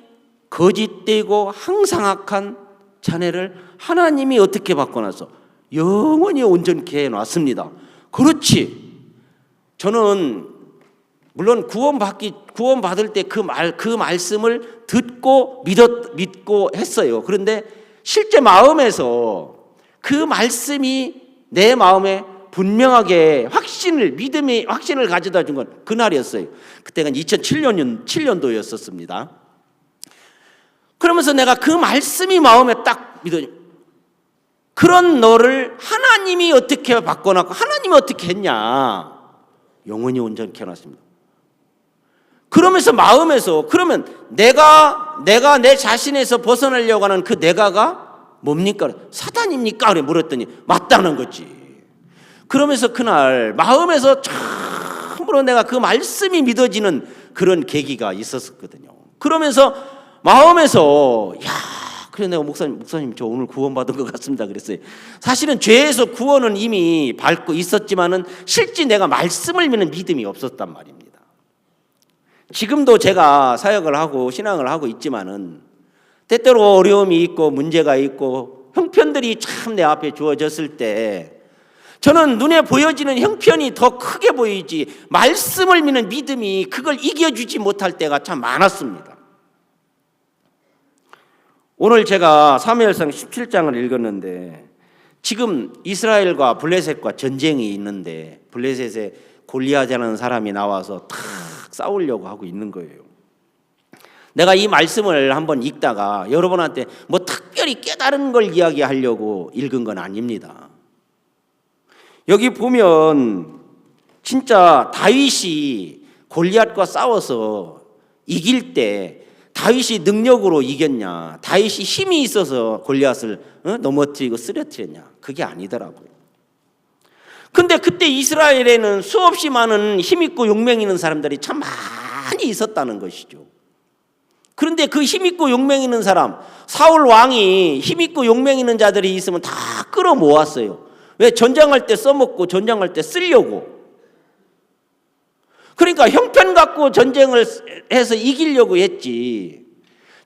거짓되고 항상 악한 자네를 하나님이 어떻게 바꿔놨어? 영원히 온전케 해놨습니다. 그렇지. 저는 물론 구원받을 때 그 말씀을 듣고 믿고 했어요. 그런데 실제 마음에서 그 말씀이 내 마음에 분명하게 믿음의 확신을 가져다 준 건 그날이었어요. 그때가 2007년도였었습니다. 그러면서 내가 그 말씀이 마음에 딱 그런 너를 하나님이 어떻게 바꿔놨고 하나님이 어떻게 했냐? 영원히 온전케 해놨습니다. 그러면서 마음에서 그러면 내가 내 자신에서 벗어나려고 하는 그 내가가 뭡니까? 사단입니까? 그래 물었더니 맞다는 거지. 그러면서 그날 마음에서 참으로 내가 그 말씀이 믿어지는 그런 계기가 있었거든요. 그러면서 마음에서 그래 내가 목사님 저 오늘 구원받은 것 같습니다. 그랬어요. 사실은 죄에서 구원은 이미 밟고 있었지만은 실제 내가 말씀을 믿는 믿음이 없었단 말입니다. 지금도 제가 사역을 하고 신앙을 하고 있지만은 때때로 어려움이 있고 문제가 있고 형편들이 참 내 앞에 주어졌을 때 저는 눈에 보여지는 형편이 더 크게 보이지 말씀을 믿는 믿음이 그걸 이겨주지 못할 때가 참 많았습니다. 오늘 제가 사무엘상 17장을 읽었는데 지금 이스라엘과 블레셋과 전쟁이 있는데 블레셋에 골리앗이라는 사람이 나와서 탁 싸우려고 하고 있는 거예요. 내가 이 말씀을 한번 읽다가 여러분한테 뭐 특별히 깨달은 걸 이야기하려고 읽은 건 아닙니다. 여기 보면 진짜 다윗이 골리앗과 싸워서 이길 때 다윗이 능력으로 이겼냐? 다윗이 힘이 있어서 골리앗을 넘어뜨리고 쓰러뜨렸냐? 그게 아니더라고요. 근데 그때 이스라엘에는 수없이 많은 힘있고 용맹 있는 사람들이 참 많이 있었다는 것이죠. 그런데 그 힘있고 용맹 있는 사람, 사울 왕이 힘있고 용맹 있는 자들이 있으면 다 끌어모았어요. 왜? 전쟁할 때 써먹고 전쟁할 때 쓰려고. 그러니까 형편 갖고 전쟁을 해서 이기려고 했지.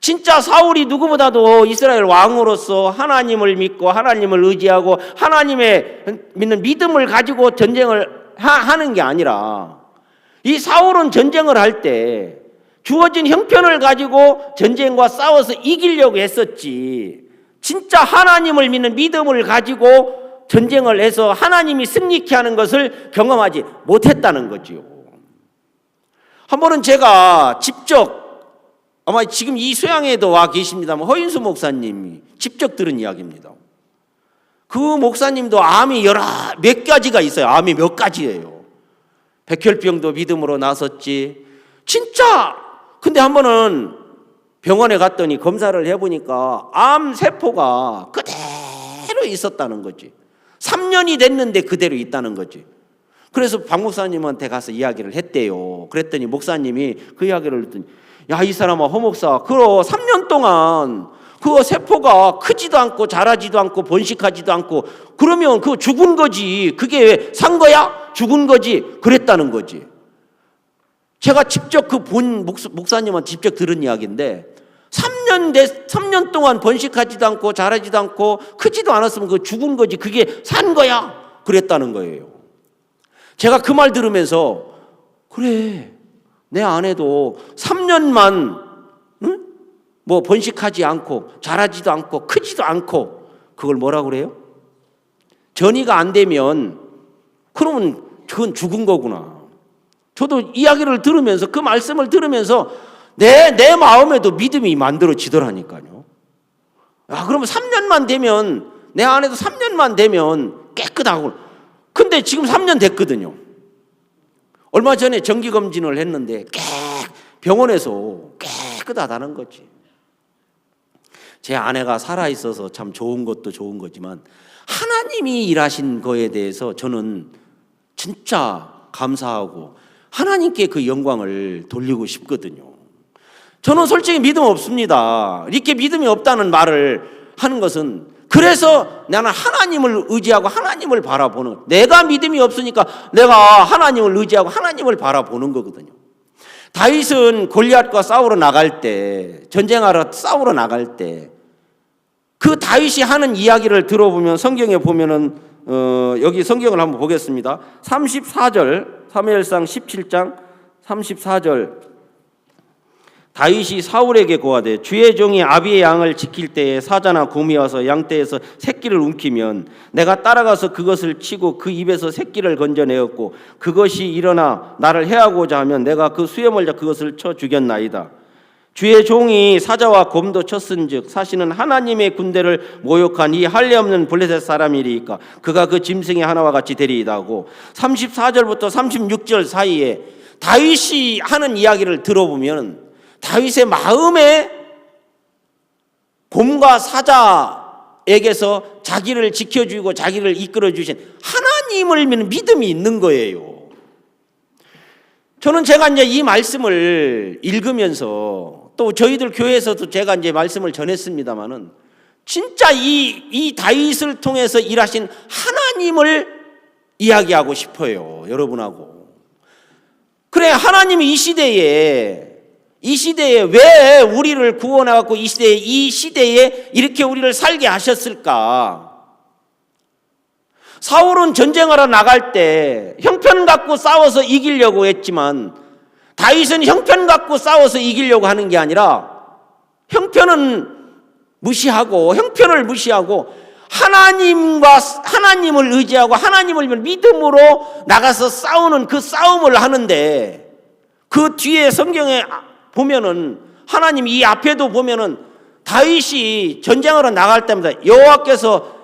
진짜 사울이 누구보다도 이스라엘 왕으로서 하나님을 믿고 하나님을 의지하고 하나님의 믿는 믿음을 가지고 전쟁을 하는 게 아니라 이 사울은 전쟁을 할 때 주어진 형편을 가지고 전쟁과 싸워서 이기려고 했었지. 진짜 하나님을 믿는 믿음을 가지고 전쟁을 해서 하나님이 승리케 하는 것을 경험하지 못했다는 거지요. 한 번은 제가 직접 아마 지금 이 소양에도 와 계십니다만 허인수 목사님이 직접 들은 이야기입니다. 그 목사님도 암이 몇 가지가 있어요. 암이 몇 가지예요. 백혈병도 믿음으로 나섰지. 진짜. 근데 한 번은 병원에 갔더니 검사를 해보니까 암 세포가 그대로 있었다는 거지. 3년이 됐는데 그대로 있다는 거지. 그래서 박 목사님한테 가서 이야기를 했대요. 그랬더니 목사님이 그 이야기를 했더니, 야, 이 사람아, 허 목사, 그거 3년 동안 그 세포가 크지도 않고 자라지도 않고 번식하지도 않고 그러면 그거 죽은 거지. 그게 왜 산 거야? 죽은 거지. 그랬다는 거지. 제가 직접 그 본 목사님한테 직접 들은 이야기인데 3년 동안 번식하지도 않고 자라지도 않고 크지도 않았으면 그거 죽은 거지. 그게 산 거야. 그랬다는 거예요. 제가 그 말 들으면서 그래, 내 아내도 3년만 뭐 번식하지 않고 자라지도 않고 크지도 않고 그걸 뭐라고 그래요? 전이가 안 되면 그러면 그건 죽은 거구나. 저도 이야기를 들으면서 그 말씀을 들으면서 내 마음에도 믿음이 만들어지더라니까요. 아, 그러면 3년만 되면 내 아내도 3년만 되면 깨끗하고. 근데 지금 3년 됐거든요. 얼마 전에 정기검진을 했는데 병원에서 깨끗하다는 거지. 제 아내가 살아있어서 참 좋은 것도 좋은 거지만 하나님이 일하신 거에 대해서 저는 진짜 감사하고 하나님께 그 영광을 돌리고 싶거든요. 저는 솔직히 믿음 없습니다. 이렇게 믿음이 없다는 말을 하는 것은 그래서 나는 하나님을 의지하고 하나님을 바라보는, 내가 믿음이 없으니까 내가 하나님을 의지하고 하나님을 바라보는 거거든요. 다윗은 골리앗과 싸우러 나갈 때, 전쟁하러 싸우러 나갈 때 그 다윗이 하는 이야기를 들어보면 성경에 보면은 여기 성경을 한번 보겠습니다. 34절, 사무엘상 17장 34절. 다윗이 사울에게 고하되 주의 종이 아비의 양을 지킬 때에 사자나 곰이 와서 양떼에서 새끼를 움키면 내가 따라가서 그것을 치고 그 입에서 새끼를 건져내었고 그것이 일어나 나를 해하고자 하면 내가 그 수염을 잡아 그것을 쳐 죽였나이다. 주의 종이 사자와 곰도 쳤은즉 사실은 하나님의 군대를 모욕한 이 할례 없는 블레셋 사람이리이까 그가 그 짐승의 하나와 같이 되리이다 하고 34절부터 36절 사이에 다윗이 하는 이야기를 들어보면 다윗의 마음에 곰과 사자에게서 자기를 지켜주고 자기를 이끌어주신 하나님을 믿는 믿음이 있는 거예요. 저는 제가 이제 이 말씀을 읽으면서 또 저희들 교회에서도 제가 이제 말씀을 전했습니다마는 진짜 이 다윗을 통해서 일하신 하나님을 이야기하고 싶어요. 여러분하고. 그래, 하나님이 이 시대에 왜 우리를 구원해갖고 이 시대에 이렇게 우리를 살게 하셨을까? 사울은 전쟁하러 나갈 때 형편 갖고 싸워서 이기려고 했지만 다윗은 형편 갖고 싸워서 이기려고 하는 게 아니라 형편을 무시하고 하나님을 의지하고 하나님을 믿음으로 나가서 싸우는 그 싸움을 하는데 그 뒤에 성경에 보면은 하나님 이 앞에도 보면은 다윗이 전쟁하러 나갈 때마다 여호와께서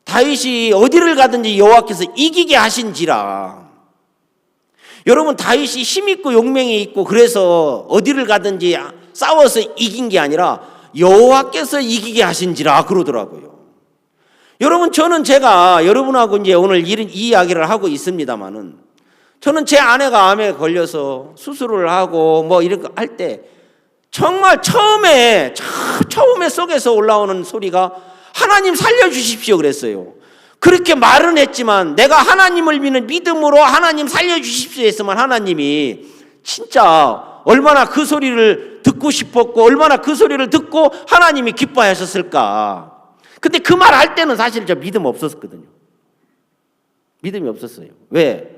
다윗이 어디를 가든지 여호와께서 이기게 하신지라. 여러분, 다윗이 힘 있고 용맹이 있고 그래서 어디를 가든지 싸워서 이긴 게 아니라 여호와께서 이기게 하신지라 그러더라고요. 여러분, 저는 제가 여러분하고 이제 오늘 이 이야기를 하고 있습니다만은 저는 제 아내가 암에 걸려서 수술을 하고 뭐 이런 거 할 때 정말 처음에 속에서 올라오는 소리가 하나님 살려주십시오 그랬어요. 그렇게 말은 했지만 내가 하나님을 믿는 믿음으로 하나님 살려주십시오 했으면 하나님이 진짜 얼마나 그 소리를 듣고 싶었고 얼마나 그 소리를 듣고 하나님이 기뻐하셨을까. 근데 그 말 할 때는 사실 저 믿음 없었거든요. 믿음이 없었어요. 왜?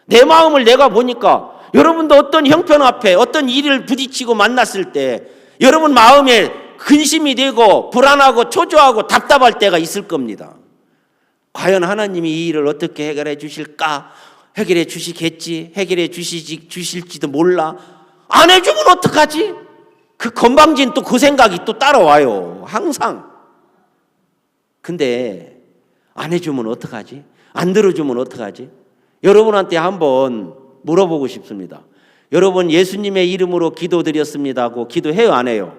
내 마음을 내가 보니까 여러분도 어떤 형편 앞에 어떤 일을 부딪히고 만났을 때 여러분 마음에 근심이 되고 불안하고 초조하고 답답할 때가 있을 겁니다. 과연 하나님이 이 일을 어떻게 해결해 주실까? 해결해 주시겠지? 해결해 주실지도 몰라. 안 해주면 어떡하지? 그 건방진 또 그 생각이 또 따라와요. 항상. 근데 안 해주면 어떡하지? 안 들어주면 어떡하지? 여러분한테 한번 물어보고 싶습니다. 여러분 예수님의 이름으로 기도드렸습니다 하고 기도해요 안 해요?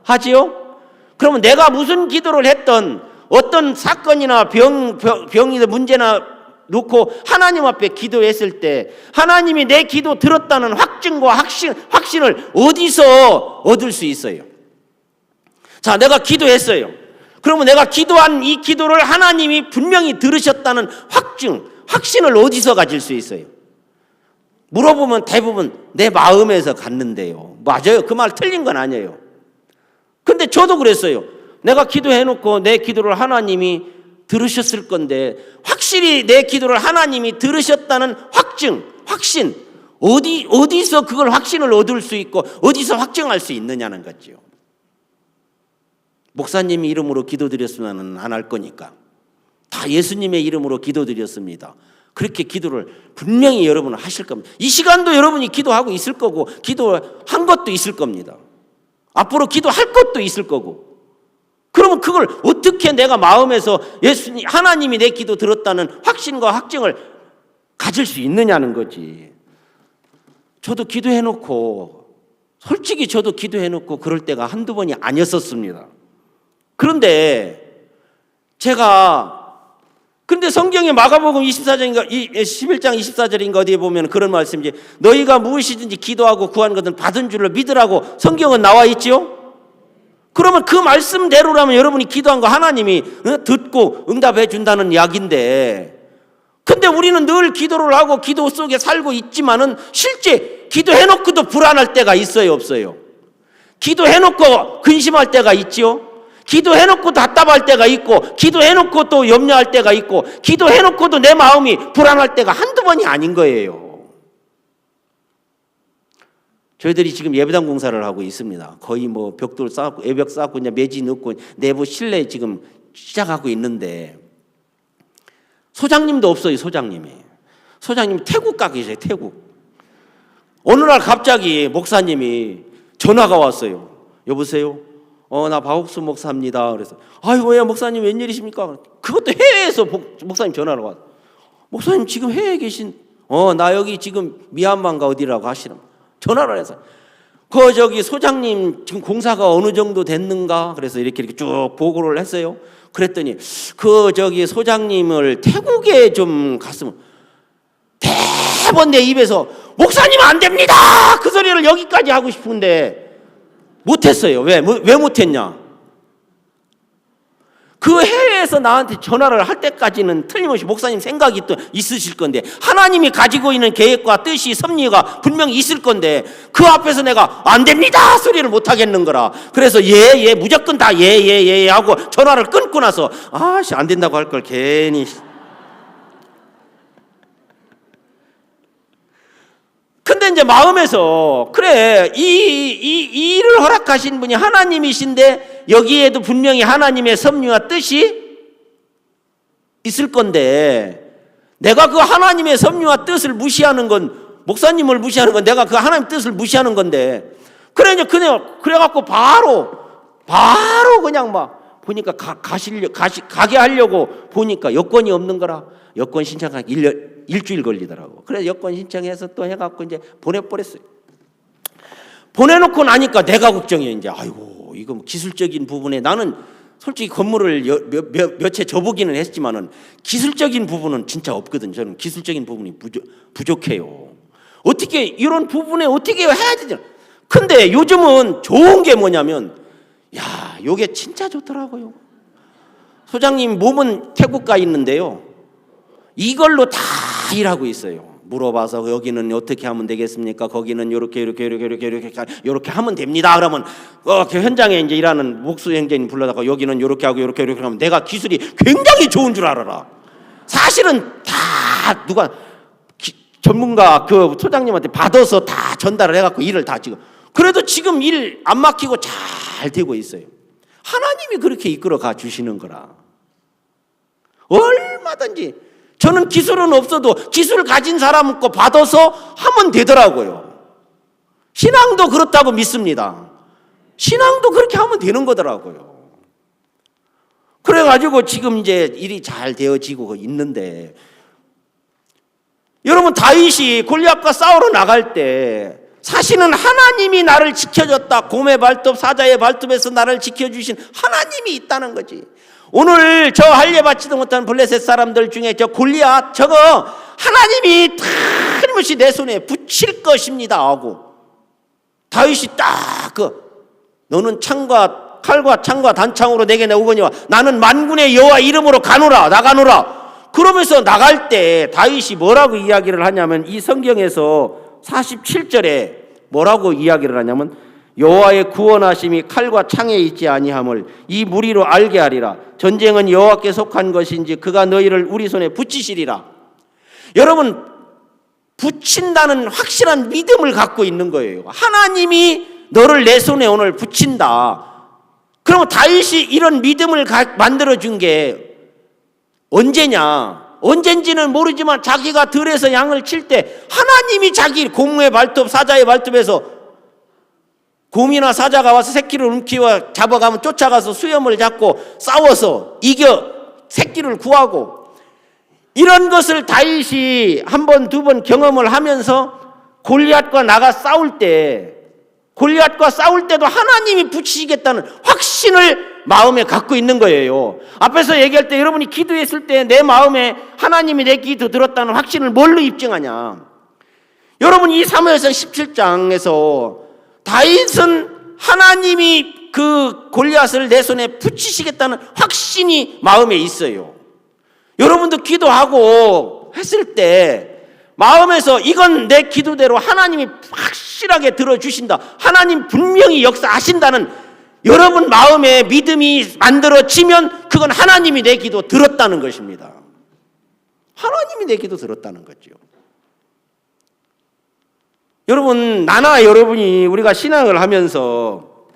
하지요? 그러면 내가 무슨 기도를 했던 어떤 사건이나 병이나 문제나 놓고 하나님 앞에 기도했을 때 하나님이 내 기도 들었다는 확증과 확신을 어디서 얻을 수 있어요? 자, 내가 기도했어요. 그러면 내가 기도한 이 기도를 하나님이 분명히 들으셨다는 확신을 어디서 가질 수 있어요? 물어보면 대부분 내 마음에서 갖는데요. 맞아요. 그 말 틀린 건 아니에요. 근데 저도 그랬어요. 내가 기도해놓고 내 기도를 하나님이 들으셨을 건데 확실히 내 기도를 하나님이 들으셨다는 확신 어디서 그걸 확신을 얻을 수 있고 어디서 확정할 수 있느냐는 거죠. 목사님의 이름으로 기도드렸으면 안 할 거니까 다 예수님의 이름으로 기도드렸습니다. 그렇게 기도를 분명히 여러분은 하실 겁니다. 이 시간도 여러분이 기도하고 있을 거고 기도한 것도 있을 겁니다. 앞으로 기도할 것도 있을 거고. 그러면 그걸 어떻게 내가 마음에서 하나님이 내 기도 들었다는 확신과 확증을 가질 수 있느냐는 거지. 저도 기도해놓고 솔직히 저도 기도해놓고 그럴 때가 한두 번이 아니었었습니다. 그런데 근데 성경에 마가복음 24장인가 11장 24절인가 어디에 보면 그런 말씀이지. 너희가 무엇이든지 기도하고 구한 것은 받은 줄로 믿으라고 성경은 나와 있지요. 그러면 그 말씀대로라면 여러분이 기도한 거 하나님이 듣고 응답해 준다는 이야기인데, 근데 우리는 늘 기도를 하고 기도 속에 살고 있지만은 실제 기도해놓고도 불안할 때가 있어요, 없어요? 기도해놓고 근심할 때가 있지요. 기도해놓고 답답할 때가 있고, 기도해놓고 또 염려할 때가 있고, 기도해놓고도 내 마음이 불안할 때가 한두 번이 아닌 거예요. 저희들이 지금 예배당 공사를 하고 있습니다. 거의 뭐 벽돌 쌓고 외벽 쌓고 이제 매지 넣고 내부 실내 지금 시작하고 있는데 소장님도 없어요. 소장님 태국 가 계세요. 태국. 어느 날 갑자기 목사님이 전화가 왔어요. 여보세요? 나 박옥수 목사입니다. 그래서 아이고, 야 목사님 웬일이십니까? 그것도 해외에서 목사님 전화가 왔어요. 목사님 지금 해외에 계신 나 여기 지금 미얀마인가 어디라고 하시는 전화를 해서 저기 소장님 지금 공사가 어느 정도 됐는가? 그래서 이렇게 쭉 보고를 했어요. 그랬더니 저기 소장님을 태국에 좀 갔으면 대번 내 입에서 목사님 안 됩니다! 그 소리를 여기까지 하고 싶은데 못했어요. 왜 못했냐? 그 해외에서 나한테 전화를 할 때까지는 틀림없이 목사님 생각이 또 있으실 건데 하나님이 가지고 있는 계획과 뜻이 섭리가 분명히 있을 건데 그 앞에서 내가 안 됩니다 소리를 못 하겠는 거라. 그래서 예 무조건 다 예 하고 전화를 끊고 나서 안 된다고 할 걸 괜히. 근데 이제 마음에서 그래 이 일을 허락하신 분이 하나님이신데 여기에도 분명히 하나님의 섭리와 뜻이 있을 건데 내가 그 하나님의 섭리와 뜻을 무시하는 건 목사님을 무시하는 건 내가 그 하나님 뜻을 무시하는 건데 그래갖고 바로 그냥 막 보니까 가게 하려고 보니까 여건이 없는 거라. 여건 신청하기 일주일 걸리더라고. 그래서 여건 신청해서 또 해갖고 이제 보내버렸어요. 보내놓고 나니까 내가 걱정해. 이제 아이고 이거 기술적인 부분에 나는 솔직히 건물을 몇 채 접어기는 했지만은 기술적인 부분은 진짜 없거든. 저는 기술적인 부분이 부족해요. 어떻게 이런 부분에 어떻게 해야 되죠? 근데 요즘은 좋은 게 뭐냐면 요게 진짜 좋더라고요. 소장님 몸은 태국 가 있는데요. 이걸로 다 일하고 있어요. 물어봐서 여기는 어떻게 하면 되겠습니까? 거기는 이렇게 하면 됩니다. 그러면 현장에 이제 일하는 목수 행정인 불러다가 여기는 이렇게 하고 이렇게 하면 내가 기술이 굉장히 좋은 줄 알아라. 사실은 다 누가 전문가 그 소장님한테 받아서 다 전달을 해갖고 일을 다 지금. 그래도 지금 일 안 막히고 잘 되고 있어요. 하나님이 그렇게 이끌어가 주시는 거라. 얼마든지. 저는 기술은 없어도 기술 가진 사람 거 받아서 하면 되더라고요. 신앙도 그렇다고 믿습니다. 신앙도 그렇게 하면 되는 거더라고요. 그래가지고 지금 이제 일이 잘 되어지고 있는데 여러분 다윗이 골리앗과 싸우러 나갈 때 사실은 하나님이 나를 지켜줬다. 곰의 발톱, 사자의 발톱에서 나를 지켜주신 하나님이 있다는 거지. 오늘 저 할례 받지도 못한 블레셋 사람들 중에 저 골리앗 저거 하나님이 틀림없이 내 손에 붙일 것입니다 하고 다윗이 딱 너는 칼과 창과 단창으로 내게 내오거니와 나는 만군의 여호와 이름으로 가노라 나가노라. 그러면서 나갈 때 다윗이 뭐라고 이야기를 하냐면 이 성경에서 47절에 뭐라고 이야기를 하냐면 여호와의 구원하심이 칼과 창에 있지 아니함을 이 무리로 알게 하리라. 전쟁은 여호와께 속한 것인지 그가 너희를 우리 손에 붙이시리라. 여러분, 붙인다는 확실한 믿음을 갖고 있는 거예요. 하나님이 너를 내 손에 오늘 붙인다. 그러면 다윗이 이런 믿음을 만들어준 게 언제냐? 언젠지는 모르지만 자기가 들에서 양을 칠 때 하나님이 자기 곰의 발톱, 사자의 발톱에서 곰이나 사자가 와서 새끼를 움키워 잡아가면 쫓아가서 수염을 잡고 싸워서 이겨 새끼를 구하고 이런 것을 다윗이 한 번, 두 번 경험을 하면서 골리앗과 나가 싸울 때도 하나님이 붙이시겠다는 확신을 마음에 갖고 있는 거예요. 앞에서 얘기할 때 여러분이 기도했을 때 내 마음에 하나님이 내 기도 들었다는 확신을 뭘로 입증하냐? 여러분 이 사무엘상 17장에서 다윗은 하나님이 그 골리앗을 내 손에 붙이시겠다는 확신이 마음에 있어요. 여러분도 기도하고 했을 때 마음에서 이건 내 기도대로 하나님이 확실하게 들어주신다. 하나님 분명히 역사하신다는 여러분 마음에 믿음이 만들어지면 그건 하나님이 내 기도 들었다는 것입니다. 하나님이 내 기도 들었다는 거죠. 여러분, 나나 여러분이 우리가 신앙을 하면서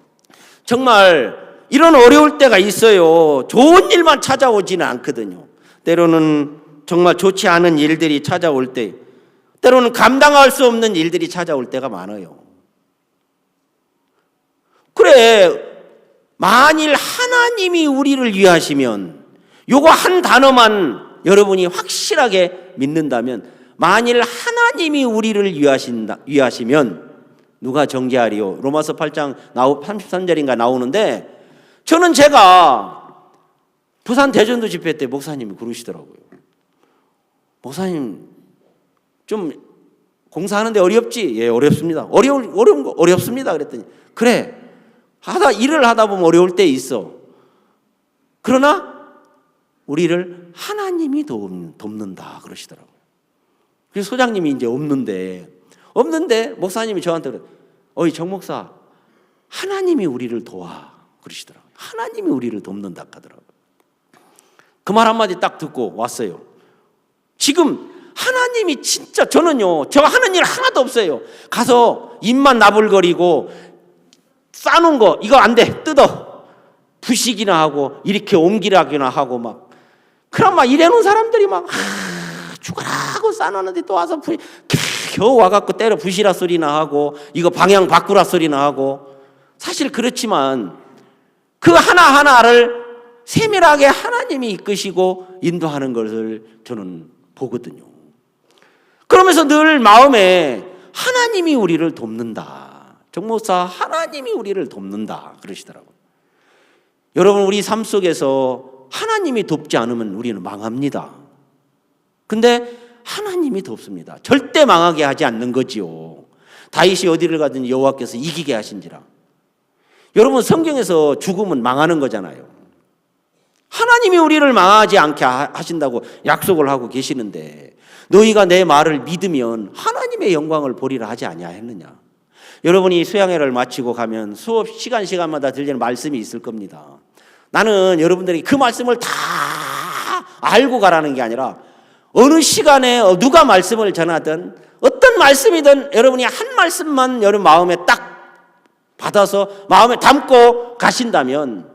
정말 이런 어려울 때가 있어요. 좋은 일만 찾아오지는 않거든요. 때로는 정말 좋지 않은 일들이 찾아올 때, 때로는 감당할 수 없는 일들이 찾아올 때가 많아요. 그래, 만일 하나님이 우리를 위하시면, 요거 한 단어만 여러분이 확실하게 믿는다면, 만일 하나님이 우리를 위하시면 누가 정죄하리요? 로마서 8장 33절인가 나오는데 제가 부산 대전도 집회 때 목사님이 그러시더라고요. 목사님 좀 공사하는데 어렵지? 예, 어렵습니다. 어려운 거 어렵습니다. 그랬더니 그래, 일을 하다 보면 어려울 때 있어. 그러나 우리를 하나님이 돕는다 그러시더라고요. 그래서 소장님이 이제 없는데 목사님이 저한테 그래, 어이 정 목사, 하나님이 우리를 도와 그러시더라고요. 하나님이 우리를 돕는다 하더라고요. 그 말 한마디 딱 듣고 왔어요. 지금 하나님이 진짜 저는요, 저 하는 일 하나도 없어요. 가서 입만 나불거리고 싸놓은 거 이거 안 돼, 뜯어 부식이나 하고 이렇게 옮기라기나 하고 그럼 이래놓은 사람들이 죽으라고 싸놨는데 또 와서 겨우 와갖고 때려 부시라 소리나 하고 이거 방향 바꾸라 소리나 하고. 사실 그렇지만 그 하나하나를 세밀하게 하나님이 이끄시고 인도하는 것을 저는 보거든요. 그러면서 늘 마음에 하나님이 우리를 돕는다. 정 목사, 하나님이 우리를 돕는다 그러시더라고요. 여러분, 우리 삶 속에서 하나님이 돕지 않으면 우리는 망합니다. 근데 하나님이 돕습니다. 절대 망하게 하지 않는 거지요. 다윗이 어디를 가든지 여호와께서 이기게 하신지라. 여러분, 성경에서 죽으면 망하는 거잖아요. 하나님이 우리를 망하지 않게 하신다고 약속을 하고 계시는데 너희가 내 말을 믿으면 하나님의 영광을 보리라 하지 아니하였느냐. 여러분이 수양회를 마치고 가면 수업 시간마다 들리는 말씀이 있을 겁니다. 나는 여러분들에게 그 말씀을 다 알고 가라는 게 아니라 어느 시간에 누가 말씀을 전하든 어떤 말씀이든 여러분이 한 말씀만 여러분 마음에 딱 받아서 마음에 담고 가신다면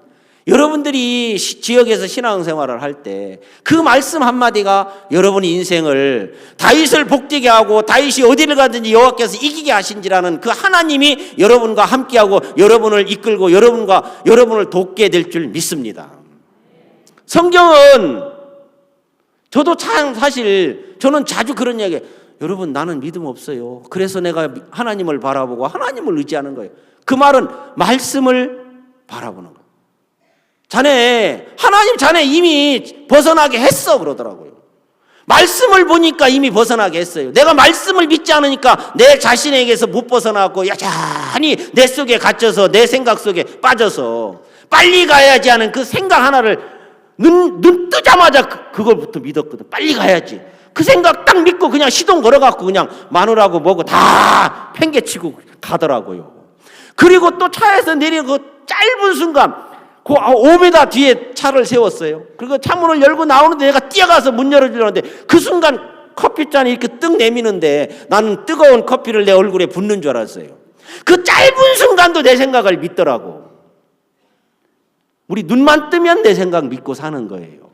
여러분들이 지역에서 신앙생활을 할 때 그 말씀 한마디가 여러분의 인생을 다윗을 복되게 하고 다윗이 어디를 가든지 여호와께서 이기게 하신지라는 그 하나님이 여러분과 함께하고 여러분을 이끌고 여러분을 돕게 될 줄 믿습니다. 성경은 저도 참 사실 저는 자주 그런 이야기, 여러분 나는 믿음 없어요. 그래서 내가 하나님을 바라보고 하나님을 의지하는 거예요. 그 말은 말씀을 바라보는 거예요. 자네 하나님 자네 이미 벗어나게 했어 그러더라고요. 말씀을 보니까 이미 벗어나게 했어요. 내가 말씀을 믿지 않으니까 내 자신에게서 못 벗어나고 여전히 내 속에 갇혀서 내 생각 속에 빠져서 빨리 가야지 하는 그 생각 하나를 눈 뜨자마자 그걸부터 믿었거든. 빨리 가야지. 그 생각 딱 믿고 그냥 시동 걸어갖고 그냥 마누라고 뭐고 다 팽개치고 가더라고요. 그리고 또 차에서 내리는 그 짧은 순간 그 5m 뒤에 차를 세웠어요. 그리고 차문을 열고 나오는데 내가 뛰어가서 문 열어주려는데 그 순간 커피잔이 이렇게 뜩 내미는데 나는 뜨거운 커피를 내 얼굴에 붓는 줄 알았어요. 그 짧은 순간도 내 생각을 믿더라고. 우리 눈만 뜨면 내 생각 믿고 사는 거예요.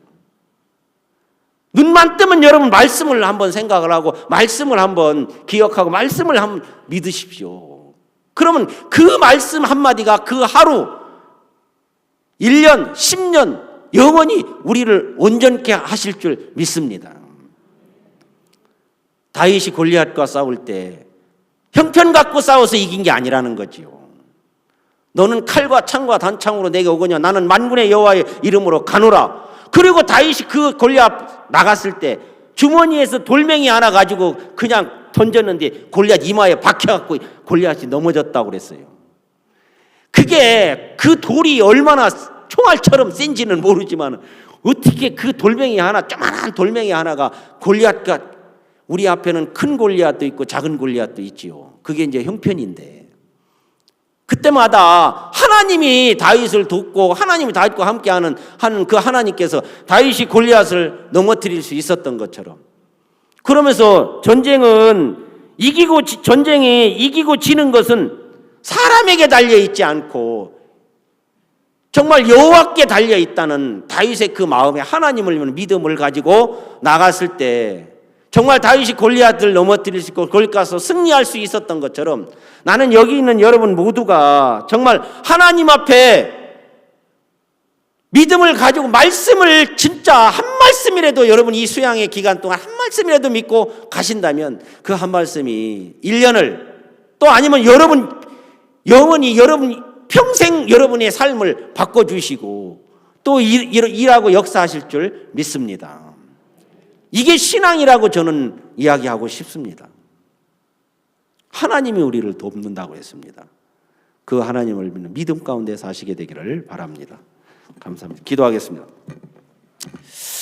눈만 뜨면 여러분 말씀을 한번 생각을 하고 말씀을 한번 기억하고 말씀을 한번 믿으십시오. 그러면 그 말씀 한마디가 그 하루 1년, 10년 영원히 우리를 온전케 하실 줄 믿습니다. 다윗이 골리앗과 싸울 때 형편 갖고 싸워서 이긴 게 아니라는 거지요. 너는 칼과 창과 단창으로 내게 오거냐 나는 만군의 여호와의 이름으로 가노라. 그리고 다윗이 그 골리앗 나갔을 때 주머니에서 돌멩이 하나 가지고 그냥 던졌는데 골리앗 이마에 박혀갖고 골리앗이 넘어졌다고 그랬어요. 그게 그 돌이 얼마나 총알처럼 센지는 모르지만 어떻게 그 돌멩이 하나 조그만한 돌멩이 하나가 골리앗과 우리 앞에는 큰 골리앗도 있고 작은 골리앗도 있지요. 그게 이제 형편인데 그때마다 하나님이 다윗을 돕고 하나님이 다윗과 함께하는 그 하나님께서 다윗이 골리앗을 넘어뜨릴 수 있었던 것처럼 그러면서 전쟁이 이기고 지는 것은 사람에게 달려 있지 않고 정말 여호와께 달려 있다는 다윗의 그 마음에 하나님을 믿음을 가지고 나갔을 때 정말 다윗이 골리앗을 넘어뜨릴 수 있고 거기 가서 승리할 수 있었던 것처럼 나는 여기 있는 여러분 모두가 정말 하나님 앞에 믿음을 가지고 말씀을 진짜 한 말씀이라도 여러분 이 수양의 기간 동안 한 말씀이라도 믿고 가신다면 그 한 말씀이 1년을 또 아니면 영원히 여러분 평생 여러분의 삶을 바꿔주시고 또 일하고 역사하실 줄 믿습니다. 이게 신앙이라고 저는 이야기하고 싶습니다. 하나님이 우리를 돕는다고 했습니다. 그 하나님을 믿는 믿음 가운데 사시게 되기를 바랍니다. 감사합니다. 기도하겠습니다.